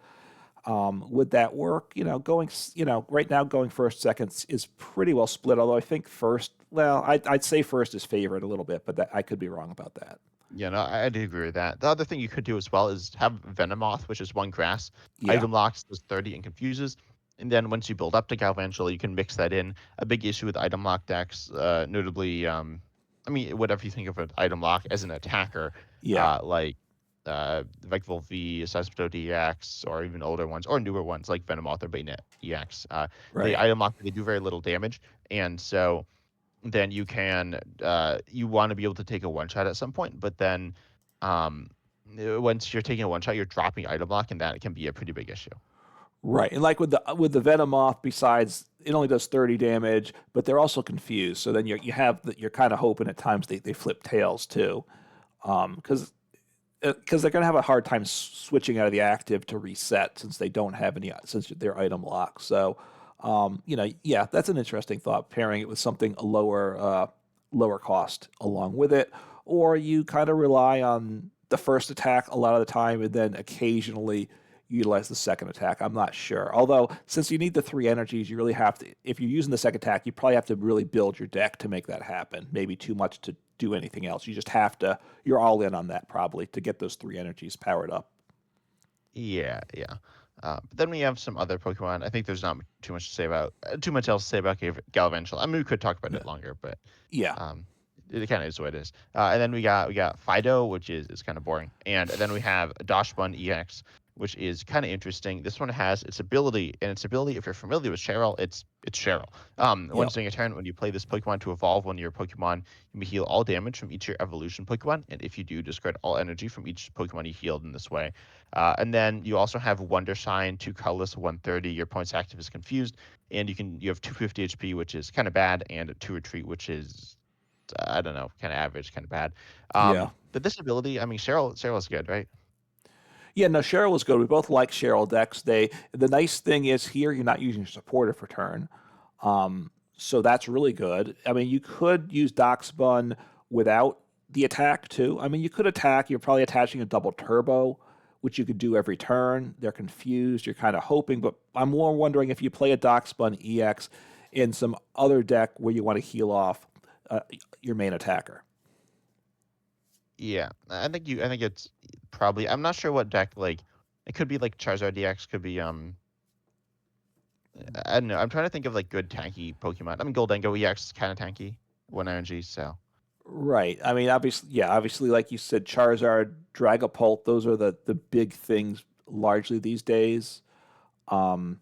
Would that work? Right now going first, second is pretty well split. Although I think first, well, I'd say first is favored a little bit, but I could be wrong about that. Yeah, no, I do agree with that. The other thing you could do as well is have Venomoth, which is one grass. Yeah, Item locks does 30 and confuses. And then once you build up to Galvantula, you can mix that in. A big issue with item lock decks, notably, I mean, whatever you think of an item lock as an attacker, yeah, like Vikavolt V, Seismito DX, or even older ones, or newer ones like Venomoth or Bayonet EX. They right, item lock, they do very little damage. And so then you want to be able to take a one shot at some point, but then um once you're taking a one shot, you're dropping item block, and that can be a pretty big issue. right. And like with the Venomoth, besides it only does 30 damage, but they're also confused. So then you're kind of hoping at times they flip tails too, because they're going to have a hard time switching out of the active to reset since they don't have any since they're item locked. So, yeah, that's an interesting thought. Pairing it with something a lower cost along with it, or you kind of rely on the first attack a lot of the time, and then occasionally utilize the second attack. I'm not sure. Although, since you need the three energies, you really have to. If you're using the second attack, you probably have to really build your deck to make that happen. Maybe too much to do anything else. You just have to. You're all in on that probably to get those three energies powered up. Yeah, yeah. But then we have some other Pokemon. I think there's not too much else to say about Galvantula. I mean, we could talk about it longer, but Yeah. um, it kind of is what it is. And then we got Fido, which is kind of boring, and then we have Dachshund EX, which is kind of interesting. This one has its ability, and its ability, if you're familiar with Cheryl, it's Cheryl. Yep. Once during a turn, when you play this Pokemon to evolve one of your Pokemon, you may heal all damage from each of your evolution Pokemon, and if you do, discard all energy from each Pokemon you healed in this way. And then you also have Wonder Shine, 2 colorless, 130. Your points active is confused, and you have 250 HP, which is kind of bad, and 2 retreat, which is I don't know, kind of average, kind of bad. Yeah. But this ability, I mean, Cheryl's good, right? Yeah, no, Cheryl was good. We both like Cheryl decks. The nice thing is here you're not using your supporter for turn. So that's really good. I mean, you could use Doxbun without the attack too. I mean, you could attack, you're probably attaching a double turbo, which you could do every turn. They're confused, you're kind of hoping, but I'm more wondering if you play a Doxbun EX in some other deck where you want to heal off uh, your main attacker. Yeah, I think it's probably. I'm not sure what deck like. It could be like Charizard DX. Could be I don't know. I'm trying to think of like good tanky Pokemon. I mean, Goldengo EX is kind of tanky, 1 energy. So Right. I mean, obviously, like you said, Charizard, Dragapult, those are the big things largely these days. Um,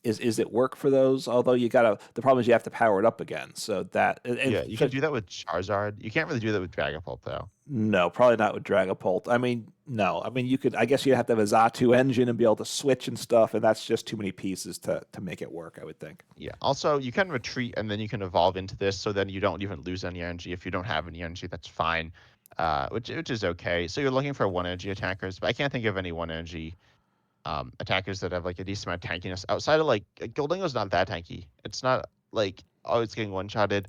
is it work for those? Although the problem is you have to power it up again. So that and yeah, you can do that with Charizard. You can't really do that with Dragapult though. no, probably not with Dragapult. I mean, no. I mean, you could. I guess you'd have to have a Zatu engine and be able to switch and stuff, and that's just too many pieces to make it work. I would think. Yeah. Also, you can retreat and then you can evolve into this, so then you don't even lose any energy. If you don't have any energy, that's fine. Which is okay. So you're looking for 1 energy attackers, but I can't think of any 1 energy attackers that have like a decent amount of tankiness outside of like Goldingo's not that tanky. It's not like always getting one shotted,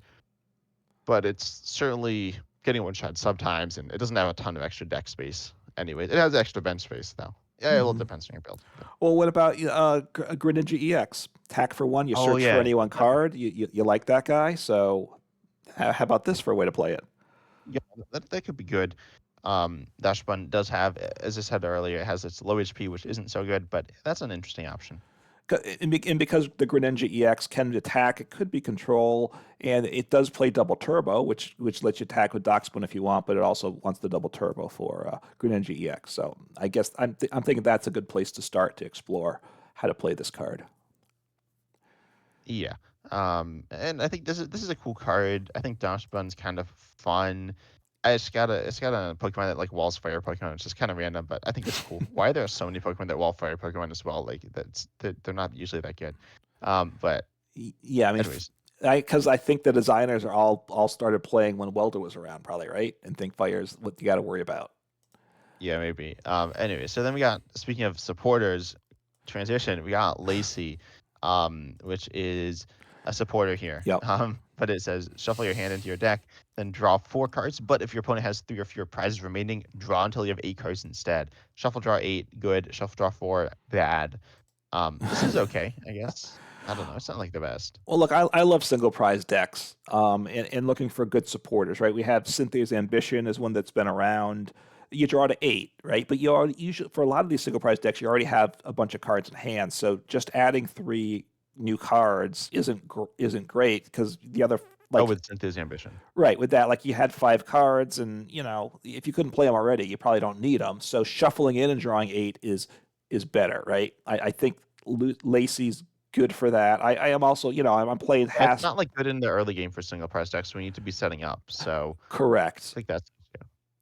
but it's certainly getting one shot sometimes, and it doesn't have a ton of extra deck space. Anyways, it has extra bench space though. Yeah, it will Hmm. depends on your build. But. Well, what about Greninja EX? Attack for one. You Oh search for yeah, any one card. You like that guy. So how about this for a way to play it? yeah, that could be good. Dashbun does have, as I said earlier, it has its low HP, which isn't so good, but that's an interesting option. And because the Greninja EX can attack, it could be control, and it does play double turbo, which lets you attack with Doxbun if you want, but it also wants the double turbo for Greninja EX. So I guess I'm thinking that's a good place to start to explore how to play this card. Yeah. And I think this is a cool card. I think Dashbun's kind of fun. It's got a Pokemon that like walls fire Pokemon. It's just kind of random, but I think it's cool. Why are there so many Pokemon that wall fire Pokemon as well? Like they're not usually that good. But Yeah, I mean, anyways, Because I think the designers are all started playing when Welder was around, probably, right? And think Fire's what you got to worry about. Yeah, maybe. Anyway, so then we got, speaking of supporters, transition, we got Lacey, which is a supporter here. Yep. But it says shuffle your hand into your deck, then draw 4 cards. But if your opponent has 3 or fewer prizes remaining, draw until you have 8 cards instead. Shuffle draw 8, good. Shuffle draw 4, bad. This is okay, I guess. I don't know. It's not like the best. Well, look, I love single prize decks, and looking for good supporters, right? We have Cynthia's Ambition is one that's been around. You draw to 8, right? But you already usually for a lot of these single prize decks, you already have a bunch of cards in hand. So just adding 3 new cards isn't great because the other Oh, like with Cynthia's Ambition. right with that like you had 5 cards, and if you couldn't play them already, you probably don't need them. So shuffling in and drawing 8 is better, right? I think Lacey's good for that. I am also, I'm playing It's Has not like good in the early game for single prize decks. We need to be setting up. So I correct. think that's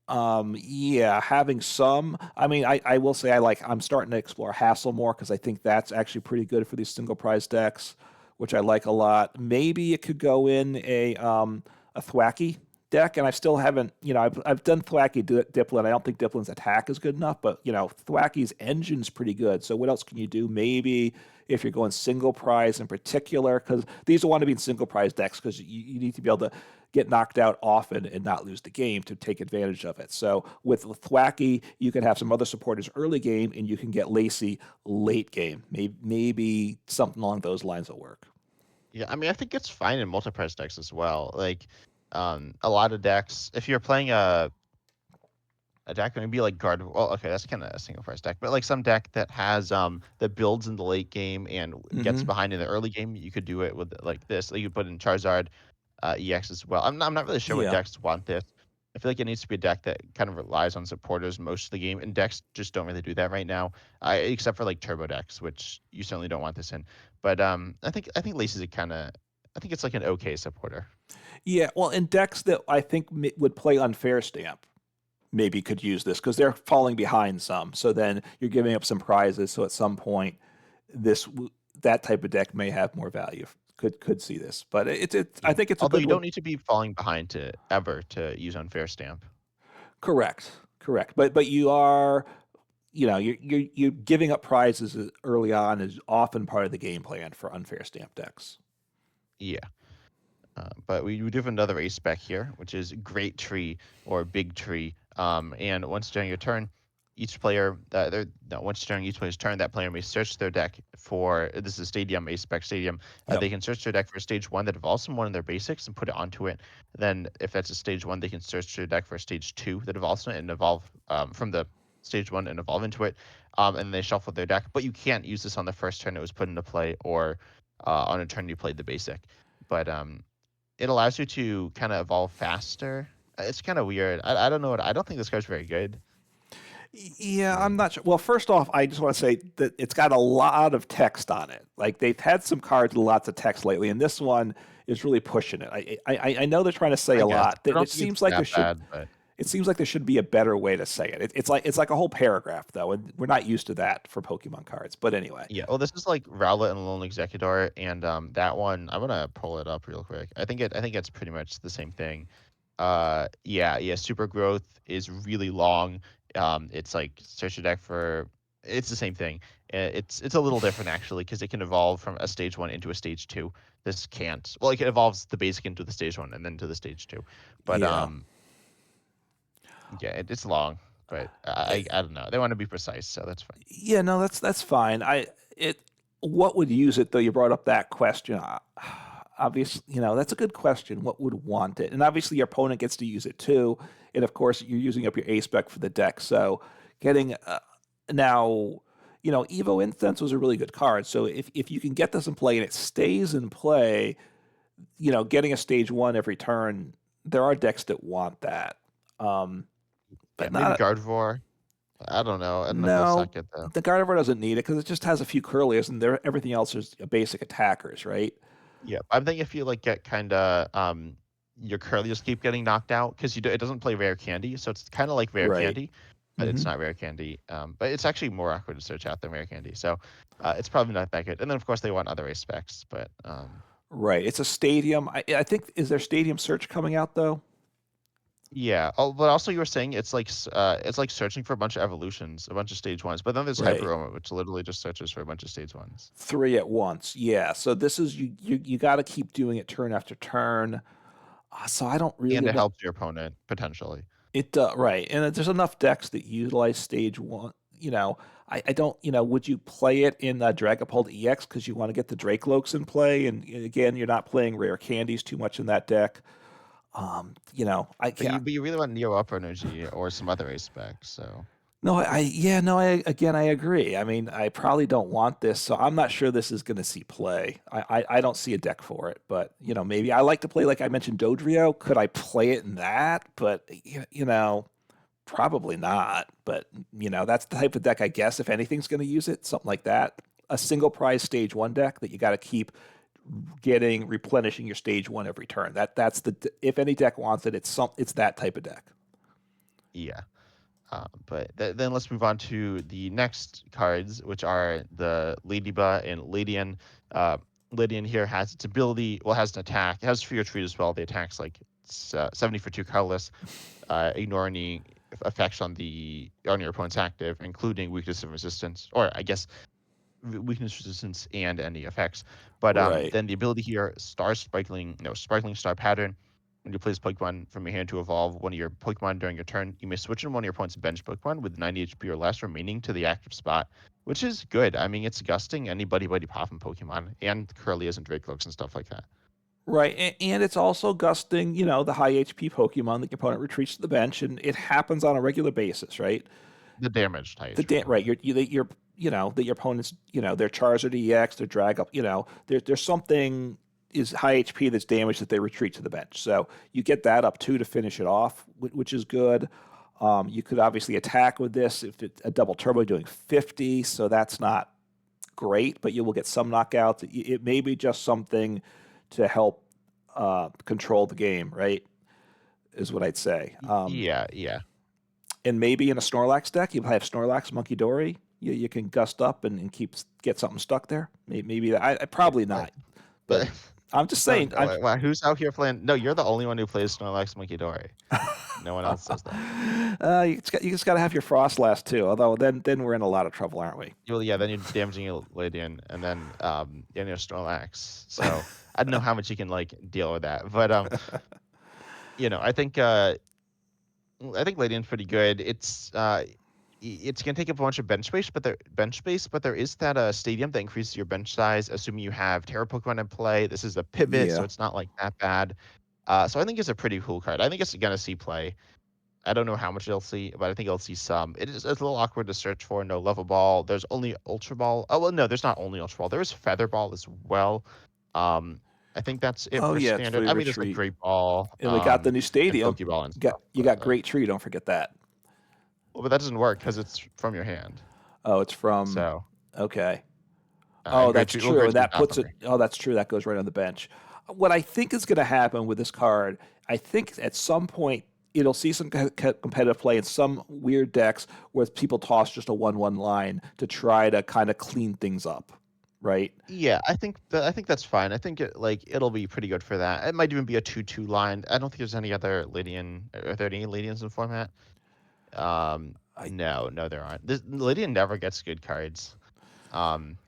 Yeah, having some. I mean, I will say I'm starting to explore Hassle more because I think that's actually pretty good for these single prize decks, which I like a lot. Maybe it could go in a Thwacky deck, and I still haven't, I've done Thwacky Dipplin. I don't think Diplin's attack is good enough, but Thwacky's engine's pretty good. So what else can you do? Maybe if you're going single prize in particular, because these will want to be in single prize decks because you need to be able to get knocked out often and not lose the game to take advantage of it. So with Thwacky, you can have some other supporters early game, and you can get Lacey late game. Maybe something along those lines will work. Yeah, I mean, I think it's fine in multi-price decks as well. Like, a lot of decks, if you're playing a deck maybe like guard, well, okay, that's kind of a single price deck, but like some deck that has that builds in the late game and gets Hmm. behind in the early game, you could do it with like this. Like you put in Charizard EX as well. I'm not really sure what Yeah. decks want this. I feel like it needs to be a deck that kind of relies on supporters most of the game, and decks just don't really do that right now, except for like turbo decks, which you certainly don't want this in. But I think Lacey's a kind of, I think it's like an okay supporter. Yeah. Well, in decks that I think would play unfair stamp, maybe could use this because they're falling behind some. So then you're giving up some prizes. So at some point, this that type of deck may have more value. Could see this, but it's I Yeah. think it's a Although good you one. don't need to be falling behind to ever to use unfair stamp. Correct, correct. But you are, you're giving up prizes early on is often part of the game plan for unfair stamp decks. Yeah. But we do have another ace spec here, which is Great Tree or Big Tree. And once during your turn, each player, no, once during each player's turn, that player may search their deck for, this is Stadium, ace spec Stadium. Yep. They can search their deck for stage 1 that evolves from one of their basics and put it onto it. Then if that's a stage 1, they can search their deck for stage 2 that evolves from it and evolve from the stage 1 and evolve into it. And they shuffle their deck. But you can't use this on the first turn it was put into play or on a turn you played the basic. But it allows you to kind of evolve faster. It's kind of weird. I don't know. I don't think this card's very good. Yeah, I'm Mm. not sure. Well, first off, I just want to say that it's got a lot of text on it. Like they've had some cards with lots of text lately, and this one is really pushing it. I know they're trying to say I a guess lot. I That don't it think it's seems like there that should bad, but it seems like there should be a better way to say it. It's like a whole paragraph though, and we're not used to that for Pokemon cards. But anyway, yeah. Well, this is like Rowlet and Lone Executor, and that one I'm gonna pull it up real quick. I think it's pretty much the same thing. Yeah. Super growth is really long. It's like search your deck for. It's the same thing. It's a little different actually because it can evolve from a stage 1 into a stage 2. This can't. Well, like it evolves the basic into the stage 1 and then to the stage 2. But yeah, yeah, it's long. But I don't know. They want to be precise, so that's fine. yeah. No, that's fine. It what would use it though? You brought up that question. Obviously, that's a good question. What would want it? And obviously, your opponent gets to use it too. And of course, you're using up your A spec for the deck. So getting now, Evo Incense was a really good card. So if you can get this in play and it stays in play, getting a stage 1 every turn, there are decks that want that. Um, Yeah, but maybe not Gardevoir. I don't know. I don't know if they'll no. suck it though. The Gardevoir doesn't need it because it just has a few curlies, and everything else is basic attackers, right? Yeah, I'm thinking if you like get kind of your Curlius keep getting knocked out because it doesn't play rare candy, so it's kind of like rare Right. candy, but it's Hmm. not rare candy. But it's actually more awkward to search out than rare candy, so it's probably not that good. And then of course they want other ace specs, but Right. It's a stadium. I think, is there stadium search coming out though? Yeah. Oh, but also you were saying it's like searching for a bunch of evolutions, a bunch of stage ones. But then there's Right. Hyperoma, which literally just searches for a bunch of stage ones. 3 at once. Yeah. So this is you got to keep doing it turn after turn. So I don't And really it know. helps your opponent potentially. It right, and there's enough decks that utilize stage one. I don't. Would you play it in Dragapult EX because you want to get the Drakelokes in play? And again, you're not playing rare candies too much in that deck. I But can't. you really want Neo Upper Energy or some other ace specs, so No, yeah, no, I agree. I mean, I probably don't want this, so I'm not sure this is going to see play. I don't see a deck for it, but maybe I like to play, like I mentioned, Dodrio. Could I play it in that? But probably not. But that's the type of deck, I guess, if anything's going to use it, something like that. A single prize stage one deck that you got to keep getting replenishing your stage one every turn. That's if any deck wants it, it's that type of deck. yeah. Then let's move on to the next cards, which are the Ladybug and Ladian. Lydian here has its ability, well, has an attack. It has for your treat as well. The attack's like 70 for 2 colorless, ignore any effects on your opponent's active, including weakness and resistance, or I guess weakness resistance and any effects. But Right. then the ability here, Sparkling Star Pattern. When you place Pokemon from your hand to evolve one of your Pokemon during your turn, you may switch in one of your opponent's bench Pokemon with 90 HP or less remaining to the active spot, which is good. I mean, it's gusting any Buddy Poppin' Pokemon and Curlias and Drakelokes and stuff like that. Right, and it's also gusting, the high HP Pokemon that your opponent retreats to the bench, and it happens on a regular basis, right? The damaged high The HP right, Pokemon. that your opponents, their Charizard EX, their Drag Up, there's something is high HP that's damaged that they retreat to the bench. So you get that up too to finish it off, which is good. You could obviously attack with this if it's a double turbo doing 50, so that's not great, but you will get some knockouts. It may be just something to help control the game, right? Is what I'd say. Yeah. And maybe in a Snorlax deck, you have Snorlax, Monkey Dory. You can gust up and get something stuck there. Maybe that. I probably But, not, but but I'm just no, saying. who's out here playing? No, you're the only one who plays Snorlax Monkey Dory. No one else does that. You just got to have your Frostlass too. Although then we're in a lot of trouble, aren't we? Well, yeah, then you're damaging your Ladian, and then your Snorlax. So I don't know how much you can like deal with that, but I think Ladian's pretty good. It's gonna take up a bunch of bench space, but there is that stadium that increases your bench size, assuming you have Terra Pokemon in play. This is a pivot, so Yeah. it's not like that bad. So I think it's a pretty cool card. I think it's gonna see play. I don't know how much it'll see, but I think it'll see some. It's a little awkward to search for. No Level Ball. There's only Ultra Ball. Oh well, no, there's not only Ultra Ball. There is Feather Ball as well. Um, I think that's it Oh for yeah, it's standard. free I mean, there's like retreat. Great Ball, And we got the new and stadium. Pokeball and You got stuff. you got Great Tree. Don't forget that. Well, but that doesn't work because it's from your hand. Oh, it's from. So, Okay. and Oh, Great that's Tree. Well, true. Great And Tree's that not puts from it. your hand. Oh, that's true. That goes right on the bench. What I think is going to happen with this card, I think at some point it'll see some competitive play in some weird decks where people toss just a 1/1 line to try to kind of clean things up, right? Yeah, I think that's fine. I think it'll be pretty good for that. It might even be a 2/2 line. I don't think there's any other Lydian. Are there any Lydians in format? I, No, there aren't. Lydian never gets good cards. Um,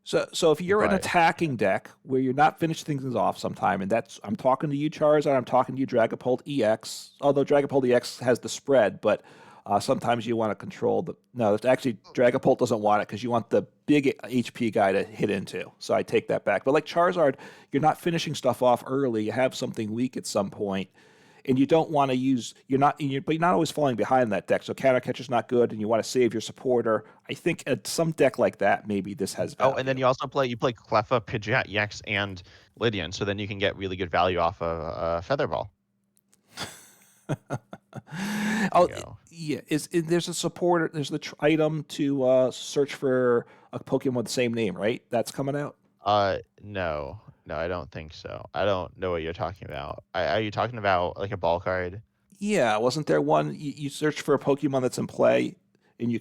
so if you're an but attacking deck where you're not finishing things off sometime, and that's I'm talking to you Charizard, I'm talking to you Dragapult EX. Although Dragapult EX has the spread, but sometimes you want to control the. No, it's actually Dragapult doesn't want it because you want the big HP guy to hit into. So I take that back. But like Charizard, you're not finishing stuff off early. You have something weak at some point, and you don't want to use. But you're not always falling behind that deck. So counter catcher's not good, and you want to save your supporter. I think at some deck like that, maybe this has oh, and then value. you play Cleffa, Pidgeot, EX, and Lydian, so then you can get really good value off of Featherball. There Oh, you go. yeah. There's a supporter? There's the item to search for a Pokemon with the same name, right? That's coming out. No, I don't think so. I don't know what you're talking about. Are you talking about like a ball card? Yeah, wasn't there one you search for a Pokemon that's in play, and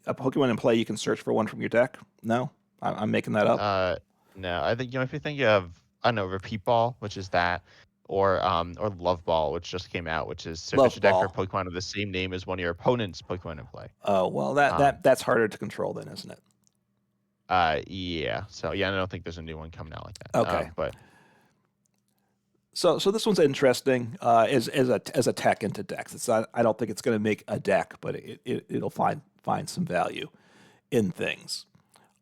a Pokemon in play you can search for one from your deck? No, I'm making that up. Uh, no, I think if you think of I know Repeat Ball, which is that, or Love Ball, which just came out, which is search Love a deck for Ball. Pokemon of the same name as one of your opponent's Pokemon in play. Oh, well, Um, that's harder to control then, isn't it? yeah. So yeah, I don't think there's a new one coming out like that. Okay. But So this one's interesting as a tech into decks. It's not, I don't think it's going to make a deck, but it'll find some value in things.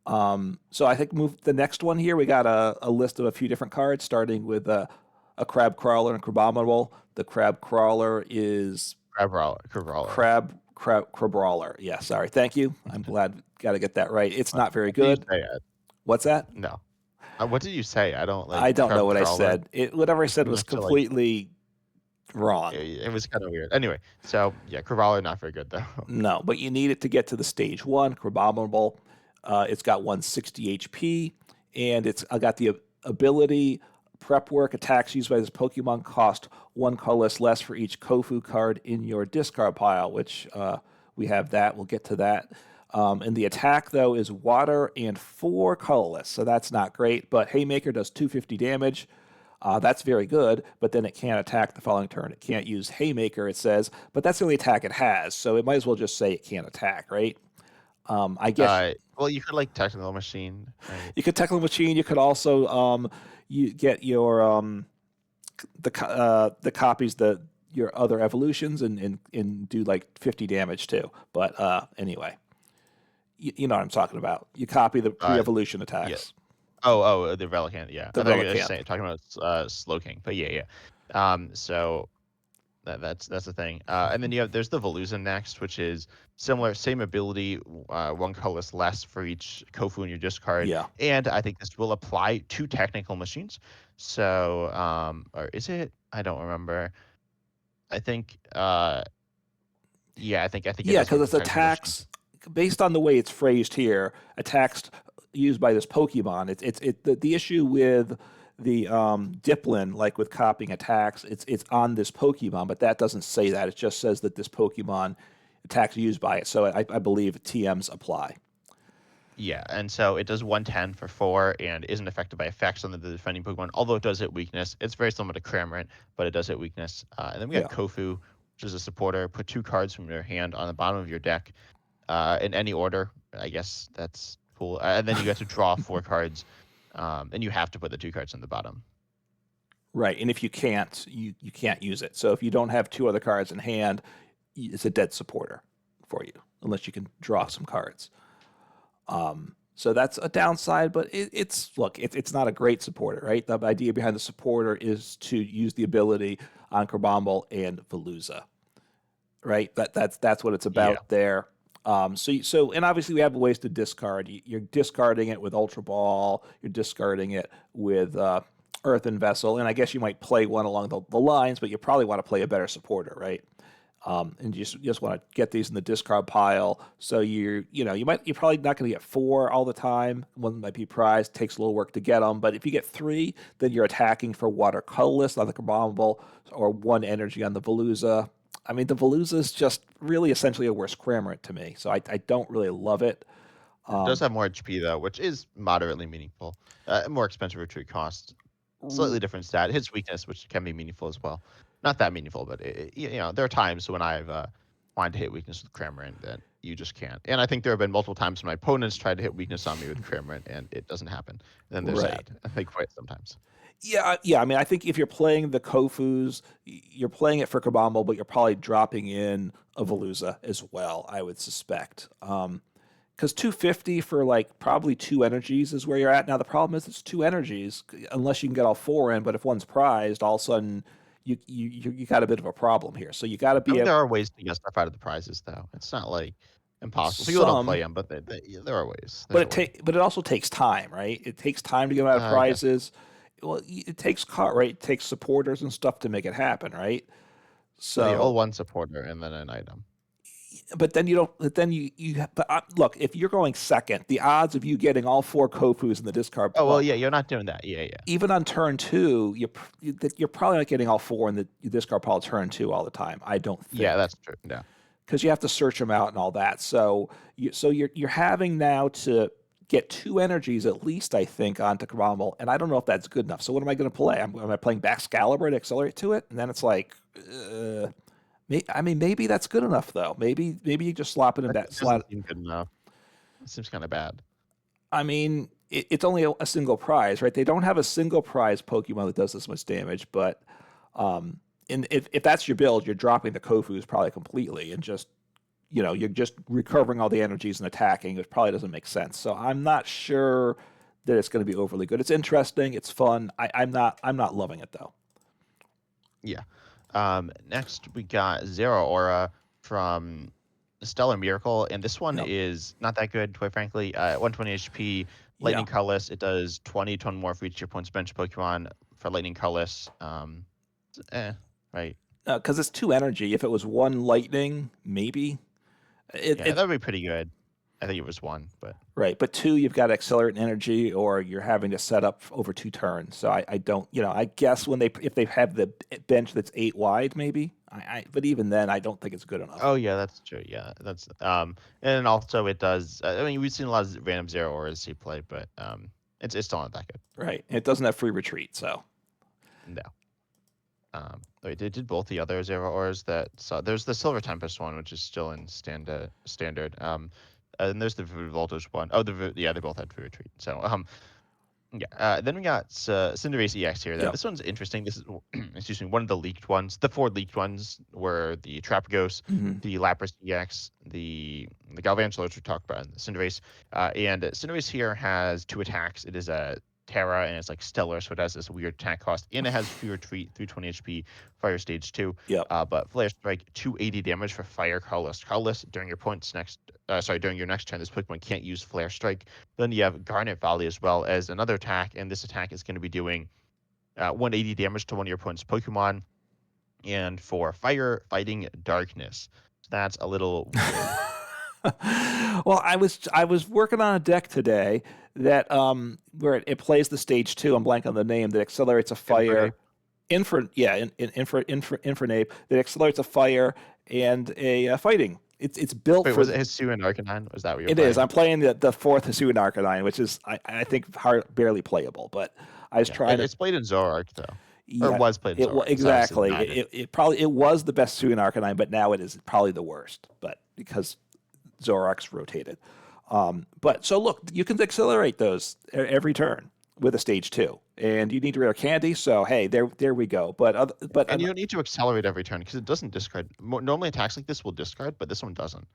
So I think move the next one here. We got a list of a few different cards, starting with a Crab Crawler and Crabominable. The Crab Crawler is Crabrawler. Crabrawler. Yeah, sorry. Thank you. I'm glad. Got to get that right. It's not very What did you good. say, Ed? What's that? No. What did you say? I don't I like don't know what I Crabrawler. said. Whatever I said was Next to, like, completely wrong. it was kind of weird. Anyway, so yeah, Crabrawler not very good though. No, but you need it to get to the stage one. Crabominable. It's got 160 HP, and it's got the ability prep work. Attacks used by this Pokemon cost one colorless less for each Kofu card in your discard pile, which we have that. We'll get to that. And the attack, though, is water and 4 colorless, so that's not great. But Haymaker does 250 damage. That's very good, but then it can't attack the following turn. It can't use Haymaker, it says, but that's the only attack it has, so it might as well just say it can't attack, right? I guess Well, you could like Technical Machine, right? you could Technical Machine. You could also you get your the copies your other evolutions and do like 50 damage too. But anyway, you know what I'm talking about. You copy the pre-evolution attacks. Yeah. Oh, the Relicanth, yeah. The I thought you were Relicanth. talking about Slowking, but yeah. So that's the thing. And then there's the Veluza next, which is similar, same ability, 1 colorless less for each Kofu in your discard. Yeah. And I think this will apply to Technical Machines. So, or is it? I don't remember. I think, yeah, I think it Yeah, does work because it's for Technical Machines. attacks based on the way it's phrased here. Attacks used by this Pokemon. It's the issue with the Diplin, like with copying attacks. It's on this Pokemon, but that doesn't say that. It just says that this Pokemon attacks used by it. So I believe TMs apply. Yeah, and so it does 110 for 4 and isn't affected by effects on the defending Pokemon, although it does hit weakness. It's very similar to Cramorant, but it does hit weakness. And then we got Kofu, which is a supporter. Put 2 cards from your hand on the bottom of your deck in any order. I guess that's cool. And then you get to draw 4 cards, and you have to put the 2 cards on the bottom. Right, and if you can't, you can't use it. So if you don't have 2 other cards in hand, it's a dead supporter for you, unless you can draw some cards. So that's a downside, but it's not a great supporter, right? The idea behind the supporter is to use the ability on Crabominable and Veluza, right? That's what it's about there. So and obviously we have ways to discard. You're discarding it with Ultra Ball. You're discarding it with Earthen Vessel, and I guess you might play one along the lines, but you probably want to play a better supporter, right? And you just want to get these in the discard pile. So you're probably not going to get 4 all the time. One might be prized. Takes a little work to get them, but if you get 3, then you're attacking for water colorless on the Crabominable or 1 energy on the Veluza. I mean, the Veluza is just really essentially a worse Cramorant to me, so I don't really love it. It does have more HP though, which is moderately meaningful. More expensive retreat cost, slightly different stat. It hits weakness, which can be meaningful as well. Not that meaningful, but there are times when I've wanted to hit weakness with Cramorant that you just can't. And I think there have been multiple times when my opponents tried to hit weakness on me with Cramorant, and it doesn't happen. And then they're sad. I think quite sometimes. Yeah. I mean, I think if you're playing the Kofus, you're playing it for Crabominable, but you're probably dropping in a Veluza as well, I would suspect. Because 250 for like probably 2 energies is where you're at. Now, the problem is it's 2 energies, unless you can get all 4 in, but if one's prized, all of a sudden you got a bit of a problem here. So you got to be there are ways to get stuff out of the prizes, though. It's not like impossible. People don't play them, but there are ways. But it also takes time, right? It takes time to get out of prizes. Well, it takes right? It takes supporters and stuff to make it happen, right? So all 1 supporter and then an item. But then you don't. But then you. But look, if you're going second, the odds of you getting all 4 Kofus in the discard. Oh well, yeah, you're not doing that. Yeah. Even on turn 2, you're probably not getting all 4 in the discard pile turn 2 all the time. I don't think. Yeah, that's true. Yeah. Because you have to search them out and all that. So you're having now to get 2 energies at least, I think, onto Cromwell, and I don't know if that's good enough. So what am I going to play? Am I playing Baxcalibur to accelerate to it? And then it's like, I mean, maybe that's good enough though. Maybe you just slop it in back It slot. doesn't seem good enough. It seems kind of bad. I mean, it's only a single prize, right? They don't have a single prize Pokemon that does this much damage, but if that's your build, you're dropping the Kofus probably completely and just you're just recovering all the energies and attacking. It probably doesn't make sense. So I'm not sure that it's going to be overly good. It's interesting. It's fun. I'm not loving it though. Yeah. Next we got Zero Aura from Stellar Miracle, and this one Yep. is not that good, quite frankly. 120 HP, Lightning Yeah. Colorless. It does 20 ton more for each of your opponent's bench Pokemon for Lightning Colorless. Right. Because it's 2 energy. If it was 1 lightning, maybe. Yeah, that would be pretty good. I think it was 1, but Right, but 2, you've got to accelerate energy, or you're having to set up over 2 turns. So I don't, I guess if they have the bench that's 8 wide, maybe. But even then, I don't think it's good enough. oh yeah, that's true. Yeah, that's and also it does. I mean, we've seen a lot of random Zero Auras he play, but it's still not that good. Right, and it doesn't have free retreat, so. No. Wait, did both the other Zero Auras that there's the Silver Tempest one, which is still in standard. And there's the Voltage one. Oh, they both had free retreat. So yeah. Then we got Cinderace EX here. Yep. This one's interesting. This is excuse me, one of the leaked ones. The 4 leaked ones were the Trapagos, the Lapras EX, the Galvantula, which we talked about, and the Cinderace. And Cinderace here has 2 attacks. It is a Terra, and it's like Stellar, so it has this weird attack cost, and it has free retreat, 320 HP, Fire Stage 2. Yep. But Flare Strike, 280 damage for Fire Colorless. Colorless during your next turn, this Pokemon can't use Flare Strike. Then you have Garnet Volley as well as another attack, and this attack is going to be doing 180 damage to one of your opponent's Pokemon, and for Fire Fighting Darkness. So that's a little weird. Well, I was working on a deck today that where it plays the stage 2. I'm blank on the name, that accelerates a fire. Infernape that accelerates a fire and a fighting. It's built Wait, for. was it Hisuian Arcanine? Was that what you're It playing? is. I'm playing the 4th Hisuian Arcanine, which is I think barely playable. But I was trying to. It's played in Zoroark though. Yeah, Or was played in Zoroark. exactly. It was the best Hisuian Arcanine, but now it is probably the worst. But because Zoroark's rotated. But so look, you can accelerate those every turn with a stage 2, and you need to rare candy. So hey, there we go. But you don't need to accelerate every turn because it doesn't discard. Normally attacks like this will discard, but this one doesn't.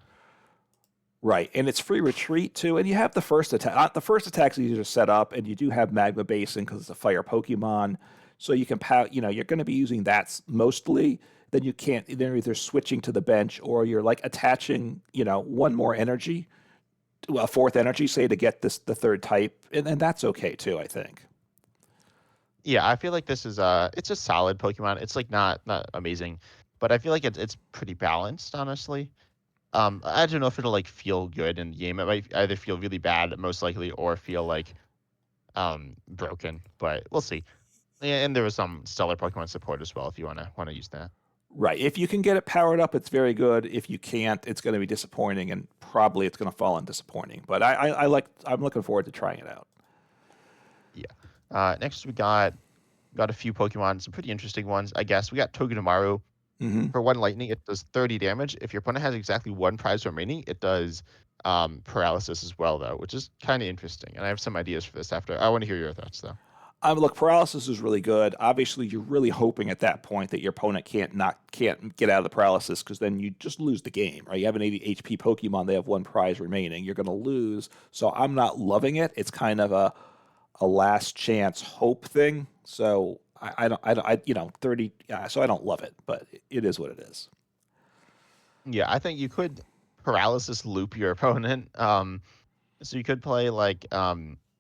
Right, and it's free retreat too, and you have the first attack. The first attack's easier to set up, and you do have Magma Basin because it's a fire Pokemon, so you can you're going to be using that mostly. Then you can't. They're either switching to the bench or you're like attaching, 1 more energy, a 4th energy, say, to get the 3rd type, and that's okay too, I think. Yeah, I feel like this is it's a solid Pokemon. It's like not amazing, but I feel like it's pretty balanced, honestly. I don't know if it'll like feel good in the game. It might either feel really bad, most likely, or feel like broken. But we'll see. And there was some stellar Pokemon support as well if you wanna use that. Right. If you can get it powered up, it's very good. If you can't, it's going to be disappointing, and probably it's going to fall on disappointing. But I'm looking forward to trying it out. Yeah. Next we got a few Pokemon, some pretty interesting ones, I guess. We got Togedemaru. For 1 lightning, it does 30 damage. If your opponent has exactly 1 prize remaining, it does paralysis as well, though, which is kind of interesting. And I have some ideas for this after. I want to hear your thoughts, though. Look, paralysis is really good. Obviously, you're really hoping at that point that your opponent can't get out of the paralysis, because then you just lose the game, right? You have an 80 HP Pokemon, they have 1 prize remaining. You're going to lose. So I'm not loving it. It's kind of a last chance hope thing. So I don't 30. So I don't love it, but it is what it is. Yeah, I think you could paralysis loop your opponent. So you could play like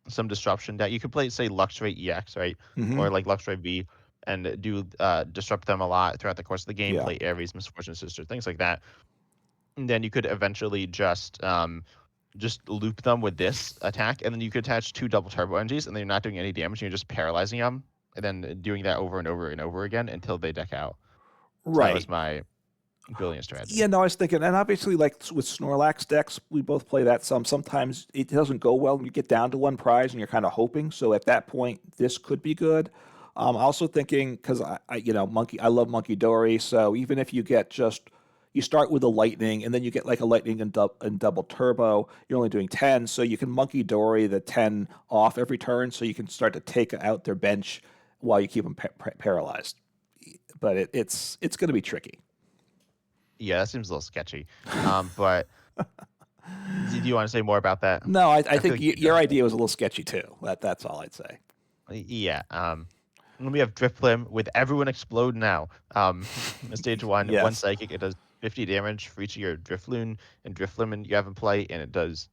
some disruption deck. You could play, say, Luxray EX, right? Or like Luxray V, and do disrupt them a lot throughout the course of the game. Yeah. Play Aries, Misfortune Sister, things like that. And then you could eventually just loop them with this attack, and then you could attach 2 double turbo energies, and then you're not doing any damage. And you're just paralyzing them, and then doing that over and over and over again until they deck out. So Right. that was my building a strategy. Yeah, no, I was thinking, and obviously, like with Snorlax decks, we both play that some. Sometimes it doesn't go well, and you get down to one prize, and you're kind of hoping. So at that point, this could be good. Also thinking because I love Monkey Dory. So even if you get just you start with a lightning, and then you get like a lightning and double turbo, you're only doing 10, so you can Monkey Dory the 10 off every turn, so you can start to take out their bench while you keep them paralyzed. But it's going to be tricky. Yeah, that seems a little sketchy. But do you want to say more about that? No, I I feel think like you your know. idea was a little sketchy too. That's all I'd say. Yeah. And we have Drifblim with everyone explode now. Stage one Yes. psychic. It does 50 damage for each of your Drifloon and Drifblim you have in play, and it does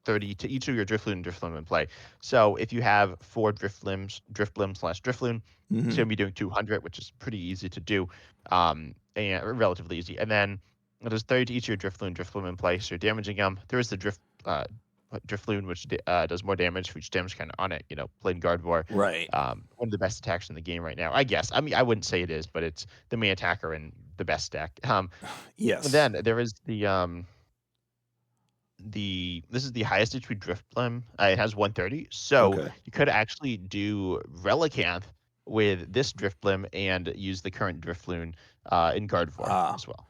30 to each of your Drifloon and Drifloon in play. So if you have 4 Drifblim/Drifloon, it's Hmm. gonna be doing 200, which is pretty easy to do, and relatively easy. And then it does 30 to each of your Drifloon in play, so you're damaging them. There is the Drifloon, which does more damage for each damage kind of on it. Played Gardevoir, Right. one of the best attacks in the game right now, I guess. I mean, I wouldn't say it is, but it's the main attacker and the best deck. And Yes. then there is the this is the highest HP Drifblim. It has 130, so Okay. you could actually do Relicanth with this Drifblim and use the current Drifloon in Gardevoir Ah. as well.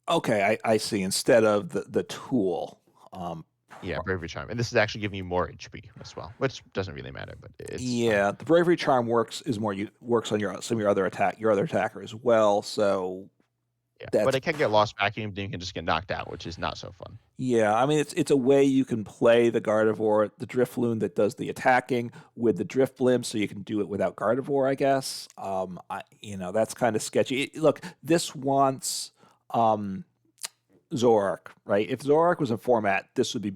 Okay. I see. Instead of the tool. Yeah, Bravery Charm, and this is actually giving you more HP as well, which doesn't really matter, but it's Yeah, the bravery charm works on some of your other attacker as well. So yeah, but that's it can get lost back in, then you can just get knocked out, which is not so fun. yeah. I mean, it's a way you can play the Gardevoir, the Drifloon that does the attacking with the Drifblim, so you can do it without Gardevoir, I guess. That's kind of sketchy. Look, this wants um, Zoroark, right? If Zoroark was in format, this would be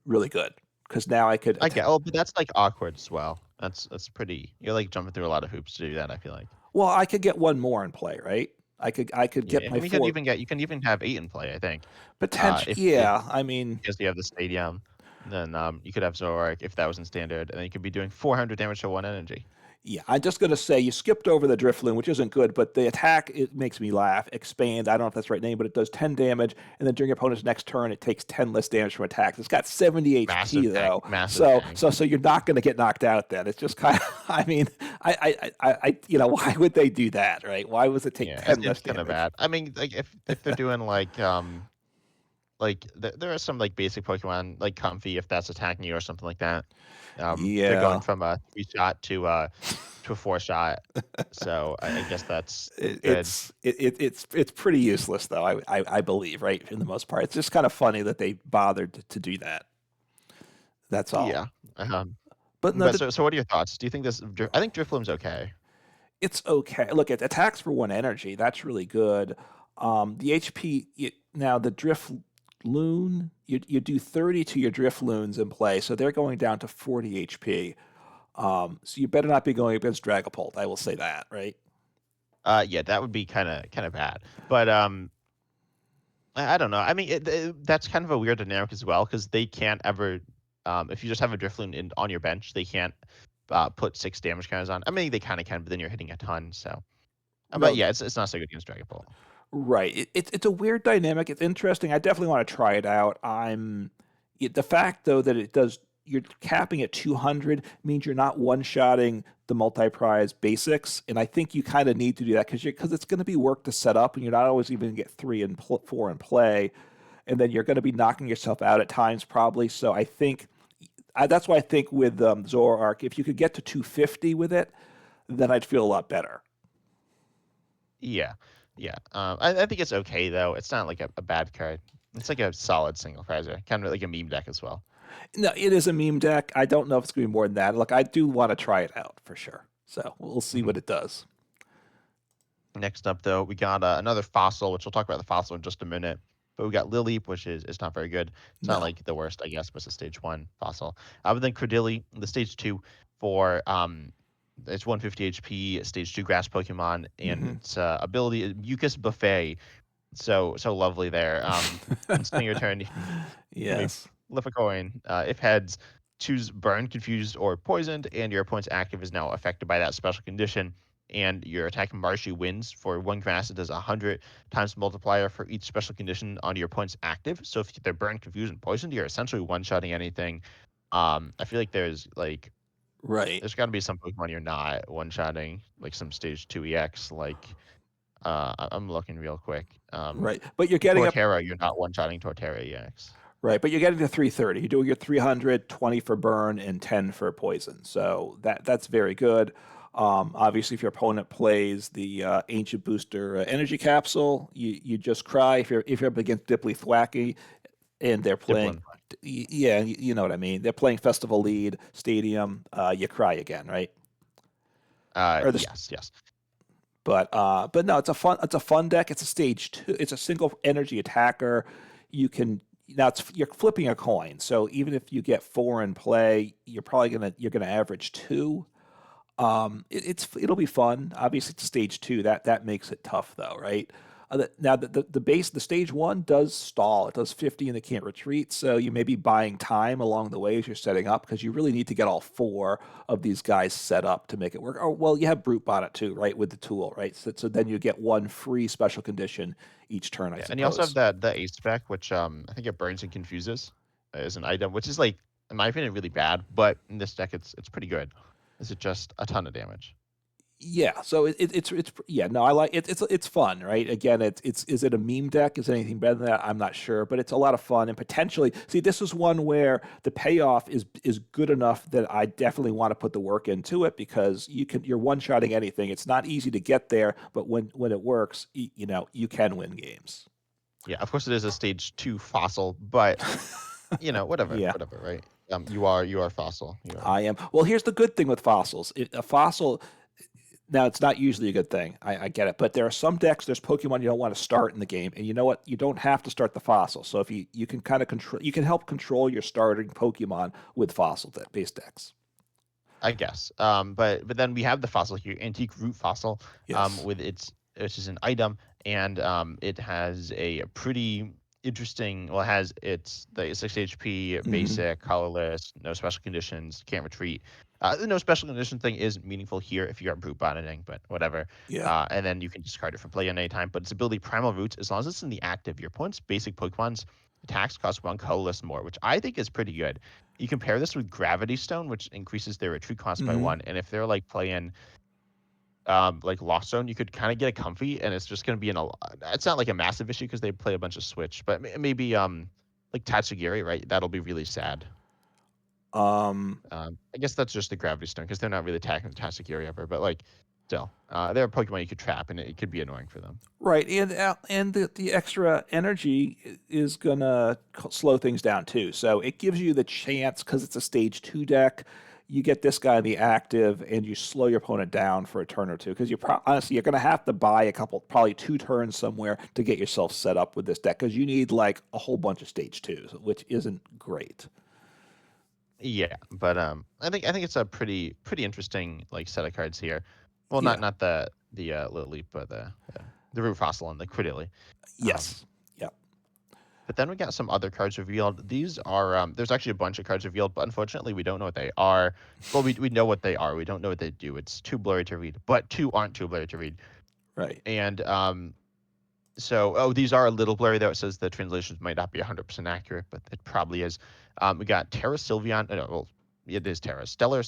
really good because now I could I attack. get. Oh, but that's like awkward as well. That's pretty. You're like jumping through a lot of hoops to do that. I feel like. Well, I could get one more in play, right? I could Yeah, get I my mean, four you can even have 8 in play. I think. potential. If Yeah, I mean, because you have the stadium, then you could have Zoroark if that was in standard, and then you could be doing 400 damage to 1 energy. yeah. I'm just gonna say you skipped over the Drifloon, which isn't good, but the attack it makes me laugh. Expand. I don't know if that's the right name, but it does 10 damage, and then during your opponent's next turn, it takes 10 less damage from attacks. It's got 70 HP Massive tank. though, Massive so tank. so so you're not gonna get knocked out. Then it's just kind of. I mean, why would they do that, right? Why was it take Yeah, 10 less it's kind of damage? bad. I mean, like if they're doing there are some like basic Pokemon like Comfy if that's attacking you or something like that. They're going Yeah. from a 3 shot to a 4 shot. So I guess that's It, good. it's it, it, it's pretty useless though. I believe right for the most part. It's just kind of funny that they bothered to do that. That's all. Yeah. Um, But no, but so what are your thoughts? Do you think I think Drifloom's okay. it's okay. Look, it attacks for 1 energy. That's really good. The HP now the drift loon you do 30 to your drift loons in play, so they're going down to 40 HP. So you better not be going against Dragapult. I will say that, right? Yeah, that would be kind of bad. But I don't know. I mean, that's kind of a weird dynamic as well because they can't ever, if you just have a Drifloon on your bench, they can't put 6 damage counters on. I mean, they kind of can, but then you're hitting a ton. So, but No, yeah, it's not so good against Dragapult. right. It's a weird dynamic. It's interesting. I definitely want to try it out. The fact though that it does you're capping at 200 means you're not one-shotting the multi-prize basics, and I think you kind of need to do that because it's going to be work to set up, and you're not always even going to get 4 in play, and then you're going to be knocking yourself out at times probably. So I think that's why I think with Zoroark, if you could get to 250 with it, then I'd feel a lot better. Yeah, yeah. I think it's okay though. It's not like a bad card. It's like a solid single prizer, kind of like a meme deck as well. No, it is a meme deck. I don't know if it's going to be more than that. Look, I do want to try it out for sure. So we'll see Mhm. what it does. Next up, though, we got another fossil, which we'll talk about the fossil in just a minute. But we got Lileep, which is not very good. It's not No. like the worst, I guess, but it's a stage 1 fossil. But then Credilli, the stage 2 for it's 150 HP, stage 2 grass Pokemon, and Hmm. its ability Mucus Buffet. So lovely there. It's your turn. You may Yes. flip a coin. If heads, choose burn, confused, or poisoned, and your opponent's active is now affected by that special condition. and your attack Marshy wins for 1 grass. It does 100 times multiplier for each special condition on your opponent's active. So if they're burned, confused, and poisoned, you're essentially one-shotting anything. I feel like Right. there's got to be some Pokemon you're not one-shotting, like some stage 2 EX, like I'm looking real quick. Right. But you're getting up. Torterra, you're not one-shotting Torterra EX. Right, but you're getting to 330. You're doing your 300, 20 for burn, and 10 for poison. So that's very good. Obviously, if your opponent plays the Ancient Booster Energy Capsule, you just cry. If you're up against Dipley Thwacky and they're playing, Diplin. yeah, you know what I mean. They're playing Festival Lead, Stadium, you cry again, right? Or the Yes, yes. but no, it's a fun deck. It's a stage 2. It's a single energy attacker. You can now you're flipping a coin. So even if you get 4 in play, you're gonna average 2. It'll be fun. Obviously, it's stage 2. That makes it tough though, right? Now the stage 1 does stall. It does 50 and it can't retreat. So you may be buying time along the way as you're setting up because you really need to get all 4 of these guys set up to make it work. Or well, you have Brute Bonnet too, right, with the tool, right? So then you get 1 free special condition each turn, I Yeah, and you also have suppose. the Ace spec, which I think it burns and confuses as an item, which is like, in my opinion, really bad. But in this deck, it's pretty good. Is it just a ton of damage? Yeah, so it's yeah, no, I like it. It's fun, right? Again, it's is it a meme deck? Is it anything better than that? I'm not sure, but it's a lot of fun and potentially. See, this is one where the payoff is good enough that I definitely want to put the work into it because you're one-shotting anything. It's not easy to get there, but when it works, you can win games. Yeah, of course it is a stage 2 fossil, but whatever, Yeah, whatever, right? You are fossil. You are. I am. Well, here's the good thing with fossils. A fossil. Now, it's not usually a good thing. I get it. But there are some decks, there's Pokemon you don't want to start in the game. And you know what? You don't have to start the fossil. So if you can kind of control, you can help control your starting Pokemon with fossil based decks. I guess. But then we have the fossil here, antique root fossil, Yes. with its which is an item, and it has a pretty interesting. Well, it has the 6 HP, Hmm. basic, colorless, no special conditions, can't retreat. The no special condition thing is meaningful here if you are brute bonneting, but whatever. Yeah. And then you can discard it from play at any time. But its ability, Primal Roots, as long as it's in the active, your opponent's basic Pokemon's attacks cost 1 colorless more, which I think is pretty good. You compare this with Gravity Stone, which increases their retreat cost by Hmm. 1, and if they're like playing like Lost Zone, you could kind of get a comfy, and it's just going to be it's not like a massive issue because they play a bunch of Switch, but maybe like Tatsugiri, right? That'll be really sad. Um, I guess that's just the Gravity Stone because they're not really attacking Tatsugiri ever, but like still, they're a Pokemon you could trap, and it could be annoying for them. right. And the extra energy is going to slow things down too. So it gives you the chance, because it's a stage 2 deck, you get this guy in the active and you slow your opponent down for a turn or two because honestly you're going to have to buy probably 2 turns somewhere to get yourself set up with this deck because you need like a whole bunch of stage 2s, which isn't great. Yeah, but I think it's a pretty interesting like set of cards here. Well, not Yeah. not the Little Leap, but the Root Fossil and the Cridilli. Um, Yes. Yeah. but then we got some other cards revealed. These are there's actually a bunch of cards revealed, but unfortunately we don't know what they are. Well, we know what they are. We don't know what they do. It's too blurry to read, but 2 aren't too blurry to read. Right. And these are a little blurry though. It says the translations might not be 100% accurate, but it probably is. We got Terra Sylveon. No, well, it is Terra. Stellar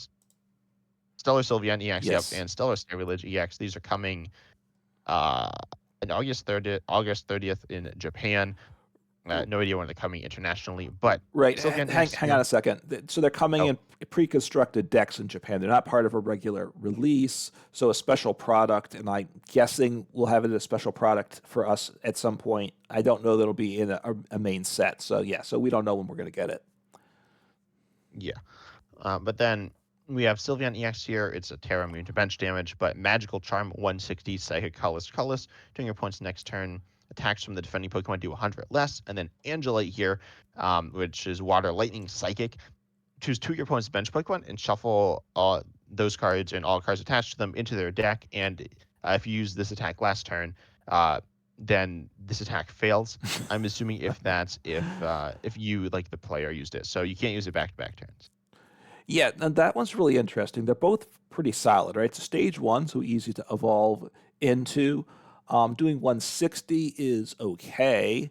Sylveon EX, yep, Yes. and Stellar Village EX. These are coming uh, in August 30th in Japan. No idea when they're coming internationally, but Right. Sylveon Hang, EX hang on here. a second. So they're coming Oh, in pre-constructed decks in Japan. They're not part of a regular release, so a special product. And I'm guessing we'll have it as a special product for us at some point. I don't know that it'll be in a main set. So yeah. So we don't know when we're going to get it. yeah. But then we have Sylveon EX here. It's a Terra immune to bench damage, but Magical Charm 160, Psychic Colorless. During your opponent's next turn, attacks from the defending Pokemon do 100 less. And then Angelite here, which is Water, Lightning, Psychic. Choose 2 of your opponent's bench Pokemon and shuffle those cards and all cards attached to them into their deck. And if you use this attack last turn, then this attack fails. I'm assuming if you like the player used it, so you can't use it back to back turns. Yeah, and that one's really interesting. They're both pretty solid, right? So stage one, so easy to evolve into. Doing 160 is okay.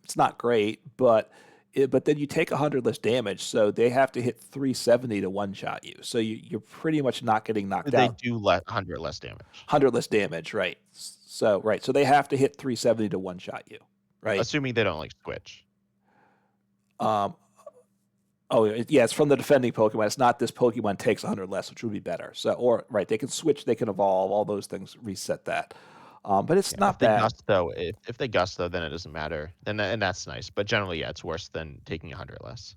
It's not great, but then you take 100 less damage, so they have to hit 370 to one shot you. So you're pretty much not getting knocked They out. do let 100 less damage, 100 less damage, right? So they have to hit 370 to one shot you, right? assuming they don't like switch. Um, Oh, yeah, it's from the defending Pokemon. It's not this Pokemon takes 100 less, which would be better. So, or right, they can switch, they can evolve, all those things reset that. But it's Yeah, not bad. if they gust though, then it doesn't matter. And that's nice. But generally, yeah, it's worse than taking 100 less.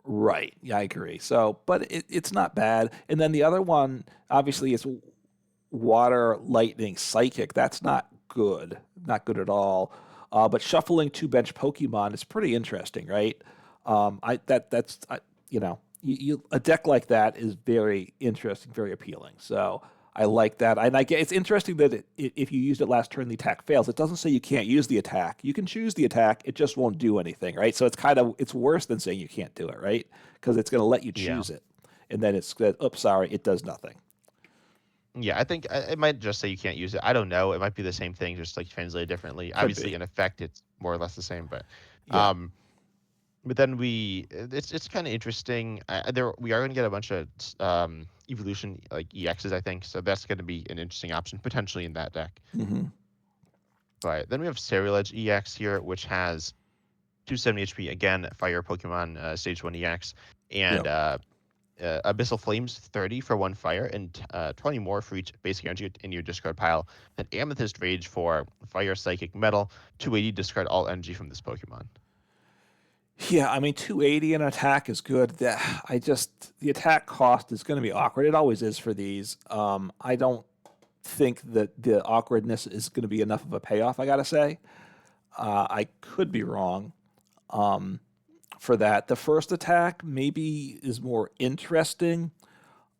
Right. Yeah, I agree. So, but it's not bad. And then the other one, obviously, is Water, Lightning, Psychic. That's not good. Not good at all. But shuffling two bench Pokemon is pretty interesting, right? That's you know a deck like that is very interesting, very appealing. So I like that, and I get it's interesting that if you used it last turn, the attack fails. It doesn't say you can't use the attack. You can choose the attack. It just won't do anything, right? So it's worse than saying you can't do it, right? Because it's going to let you Yeah. choose it, and then it's oops, sorry, it does nothing. Yeah, I think it might just say you can't use it. I don't know. It might be the same thing, just like translated differently. Could Obviously, be, in effect, it's more or less the same. yeah. Um, but then it's kind of interesting. We are going to get a bunch of evolution like EXs, I think. So that's going to be an interesting option potentially in that deck. Hmm. But then we have Ceruledge EX here, which has 270 HP again, Fire Pokemon Stage 1 EX, and Yep. Abyssal Flames 30 for one fire, and 20 more for each basic energy in your discard pile. Then Amethyst Rage for Fire Psychic Metal, 280 discard all energy from this Pokemon. Yeah, I mean, 280 in attack is good. The attack cost is going to be awkward. It always is for these. I don't think that the awkwardness is going to be enough of a payoff. I gotta say, I could be wrong for that. The first attack maybe is more interesting.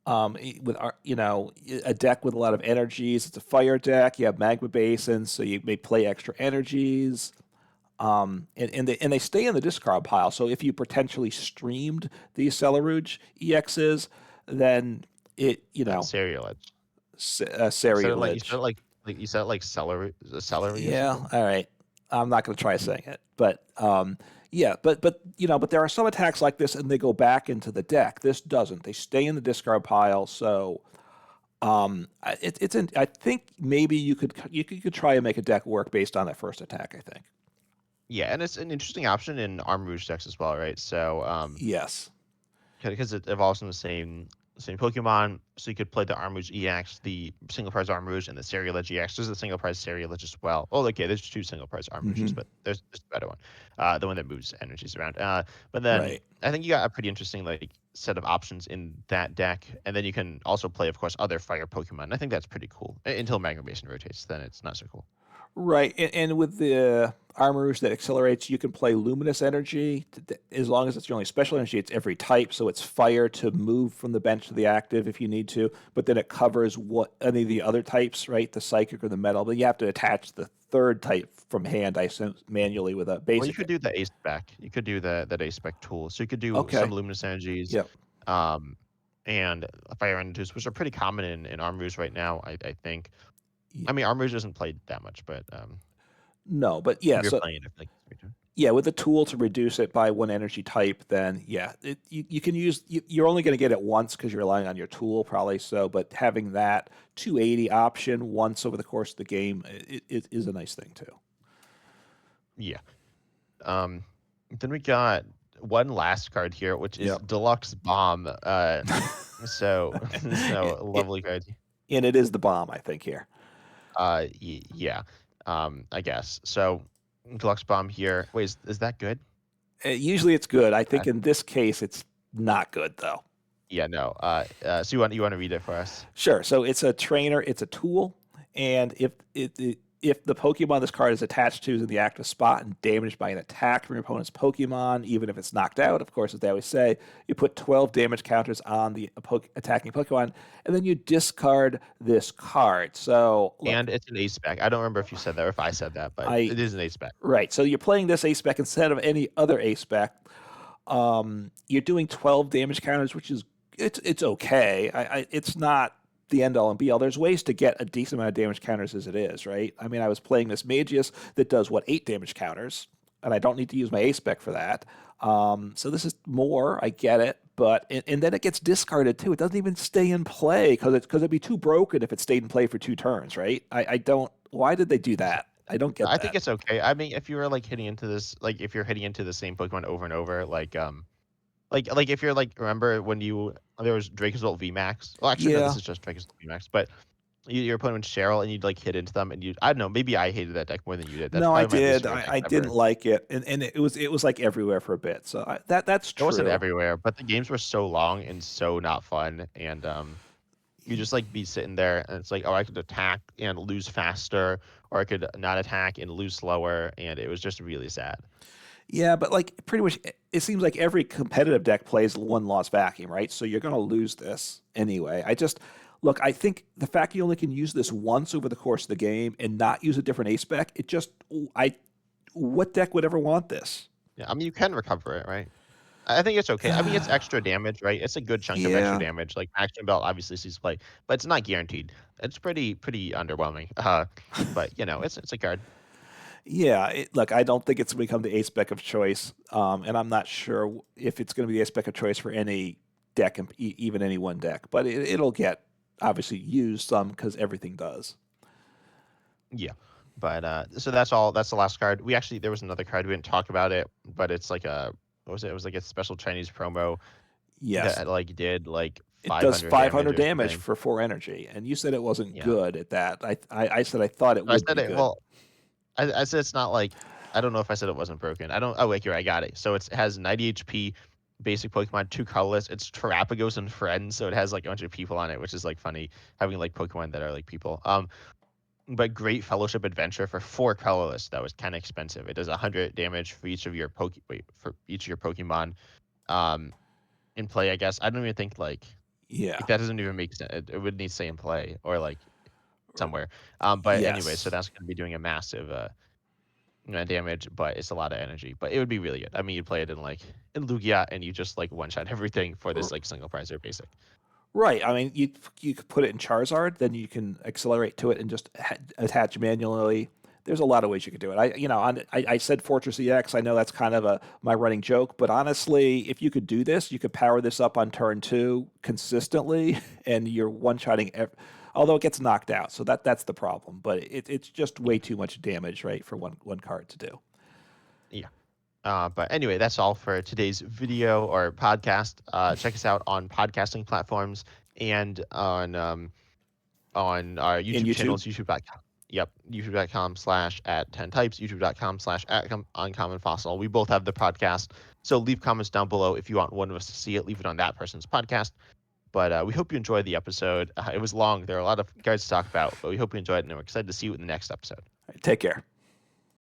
With our, a deck with a lot of energies. It's a fire deck. You have magma basins, so you may play extra energies. And they stay in the discard pile. So if you potentially streamed these Celeruge EXs, then it, Ceruledge. Ceruledge. You said it like celery or Yeah, something. all right. I'm not going to try saying it, but yeah, but there are some attacks like this, and they go back into the deck. This doesn't. They stay in the discard pile. So I think maybe you could try and make a deck work based on that first attack. I think. Yeah, and it's an interesting option in Arm Rouge decks as well, right? So Yes. because it evolves from the same Pokemon, so you could play the Arm Rouge EX, the single prize Arm Rouge, and the Ceruledge EX. There's a single prize Ceruledge as well. Oh, okay, there's two single prize Arm Rouges, Hmm. but there's a better one, the one that moves energies around. But then Right. I think you got a pretty interesting like set of options in that deck, and then you can also play, of course, other fire Pokemon. I think that's pretty cool until Magma Basin rotates. Then it's not so cool. Right, and with the armors that accelerates, you can play luminous energy as long as it's your only special energy. It's every type, so it's fire to move from the bench to the active if you need to, but then it covers what any of the other types, right? The psychic or the metal, but you have to attach the third type from hand, I assume, manually with a Well, you basic. could do the Ace Spec. You could do that Ace Spec tool. So you could do some Okay. luminous energies, Yep. um, and fire energies, which are pretty common in Arm Rouge right now. I think. Y- I mean, Arm Rouge isn't played that much, but No, but yeah, if you're so playing it, I think it's pretty good. yeah, with a tool to reduce it by one energy type, then yeah, you can use. You're only going to get it once because you're relying on your tool, probably. So, but having that 280 option once over the course of the game, it is a nice thing too. Yeah. Um, then we got one last card here, which is Yep. Deluxe Bomb. So it, so it, lovely card. and it is the bomb, I think here. Yeah. I guess so. Deluxe Bomb here. Wait, is that good? Usually it's good. I Uh, think in this case it's not good though. yeah, no. So you want to read it for us? Sure. So it's a trainer, it's a tool, and if the Pokemon this card is attached to is in the active spot and damaged by an attack from your opponent's Pokemon, even if it's knocked out, of course, as they always say, you put 12 damage counters on the attacking Pokemon, and then you discard this card. So look, And it's an ace spec. I don't remember if you said that or if I said that, but I it is an ace spec. right. So you're playing this ace spec instead of any other ace spec. You're doing 12 damage counters, which is it's okay. It's not the end all and be all. There's ways to get a decent amount of damage counters as it is, right? I mean, I was playing this Magius that does what 8 damage counters, and I don't need to use my A spec for that. So this is more. I get it, but and then it gets discarded too. It doesn't even stay in play because it'd be too broken if it stayed in play for 2 turns, right? I don't. Why did they do that? I don't get I think that. it's okay. I mean, if you were like hitting into this, like if you're hitting into the same Pokemon over and over, like if you're like remember when there was Dracozolt VMAX. Well, actually no, this Yeah. is just Dracozolt VMAX, but you're playing with Cheryl and you'd like hit into them and you I don't know, maybe I hated that deck more than you did. That's No, I probably my least did. favorite deck I didn't ever. like it, and it was like everywhere for a bit. So that's It wasn't true. everywhere, but the games were so long and so not fun, and you just like be sitting there and it's like, oh, I could attack and lose faster, or I could not attack and lose slower, and it was just really sad. Yeah, but like pretty much, it seems like every competitive deck plays one loss vacuum, right? So you're going to lose this anyway. I just look. I think the fact you only can use this once over the course of the game and not use a different A spec, it just I what deck would ever want this? Yeah, I mean you can recover it, right? I think it's okay. I mean it's extra damage, right? It's a good chunk of extra Yeah. damage. Like Action Belt obviously sees play, but it's not guaranteed. It's pretty underwhelming. But you know it's a card. Yeah, look, I don't think it's become the A spec of choice, and I'm not sure if it's going to be the A spec of choice for any deck, even any one deck. But it'll get obviously used some because everything does. Yeah. But so that's all. That's the last card. We actually there was another card we didn't talk about it, but it's like a what was it? It was like a special Chinese promo Yes, that like did like it does 500 damage 500 or damage something. for 4 energy, and you said it wasn't Yeah. good at that. I said I thought it I would said be it. good. Well, I said it's not like I don't know if I said it wasn't broken. I don't. Oh wait, here I got it. So it has 90 HP, basic Pokemon, 2 colorless. It's Terrapagos and friends, so it has like a bunch of people on it, which is like funny having like Pokemon that are like people. But great Fellowship Adventure for 4 colorless. That was kind of expensive. It does 100 damage for each of your for each of your Pokemon. Um, in play, I guess. I don't even think Yeah. like that doesn't even make sense. It would need to say in play or like somewhere. But anyway, so Yes. that's going to be doing a massive damage, but it's a lot of energy. But it would be really good. I mean, you play it in Lugia, and you just like one shot everything for this like single prize or basic. Right. I mean, you could put it in Charizard, then you can accelerate to it and just attach manually. There's a lot of ways you could do it. I said Fortress EX. I know that's kind of my running joke, but honestly, if you could do this, you could power this up on turn 2 consistently, and you're one-shotting. Although it gets knocked out, so that's the problem. But it's just way too much damage, right, for one card to do. Yeah. But anyway, that's all for today's video or podcast. Check us out on podcasting platforms and on our In YouTube YouTube, channels, youtube.com. Yep, youtube.com/at 10 types, youtube.com/at uncommon fossil. We both have the podcast. So leave comments down below if you want one of us to see it. Leave it on that person's podcast. But we hope you enjoyed the episode. It was long. There are a lot of cards to talk about, but we hope you enjoyed it, and we're excited to see you in the next episode. take care.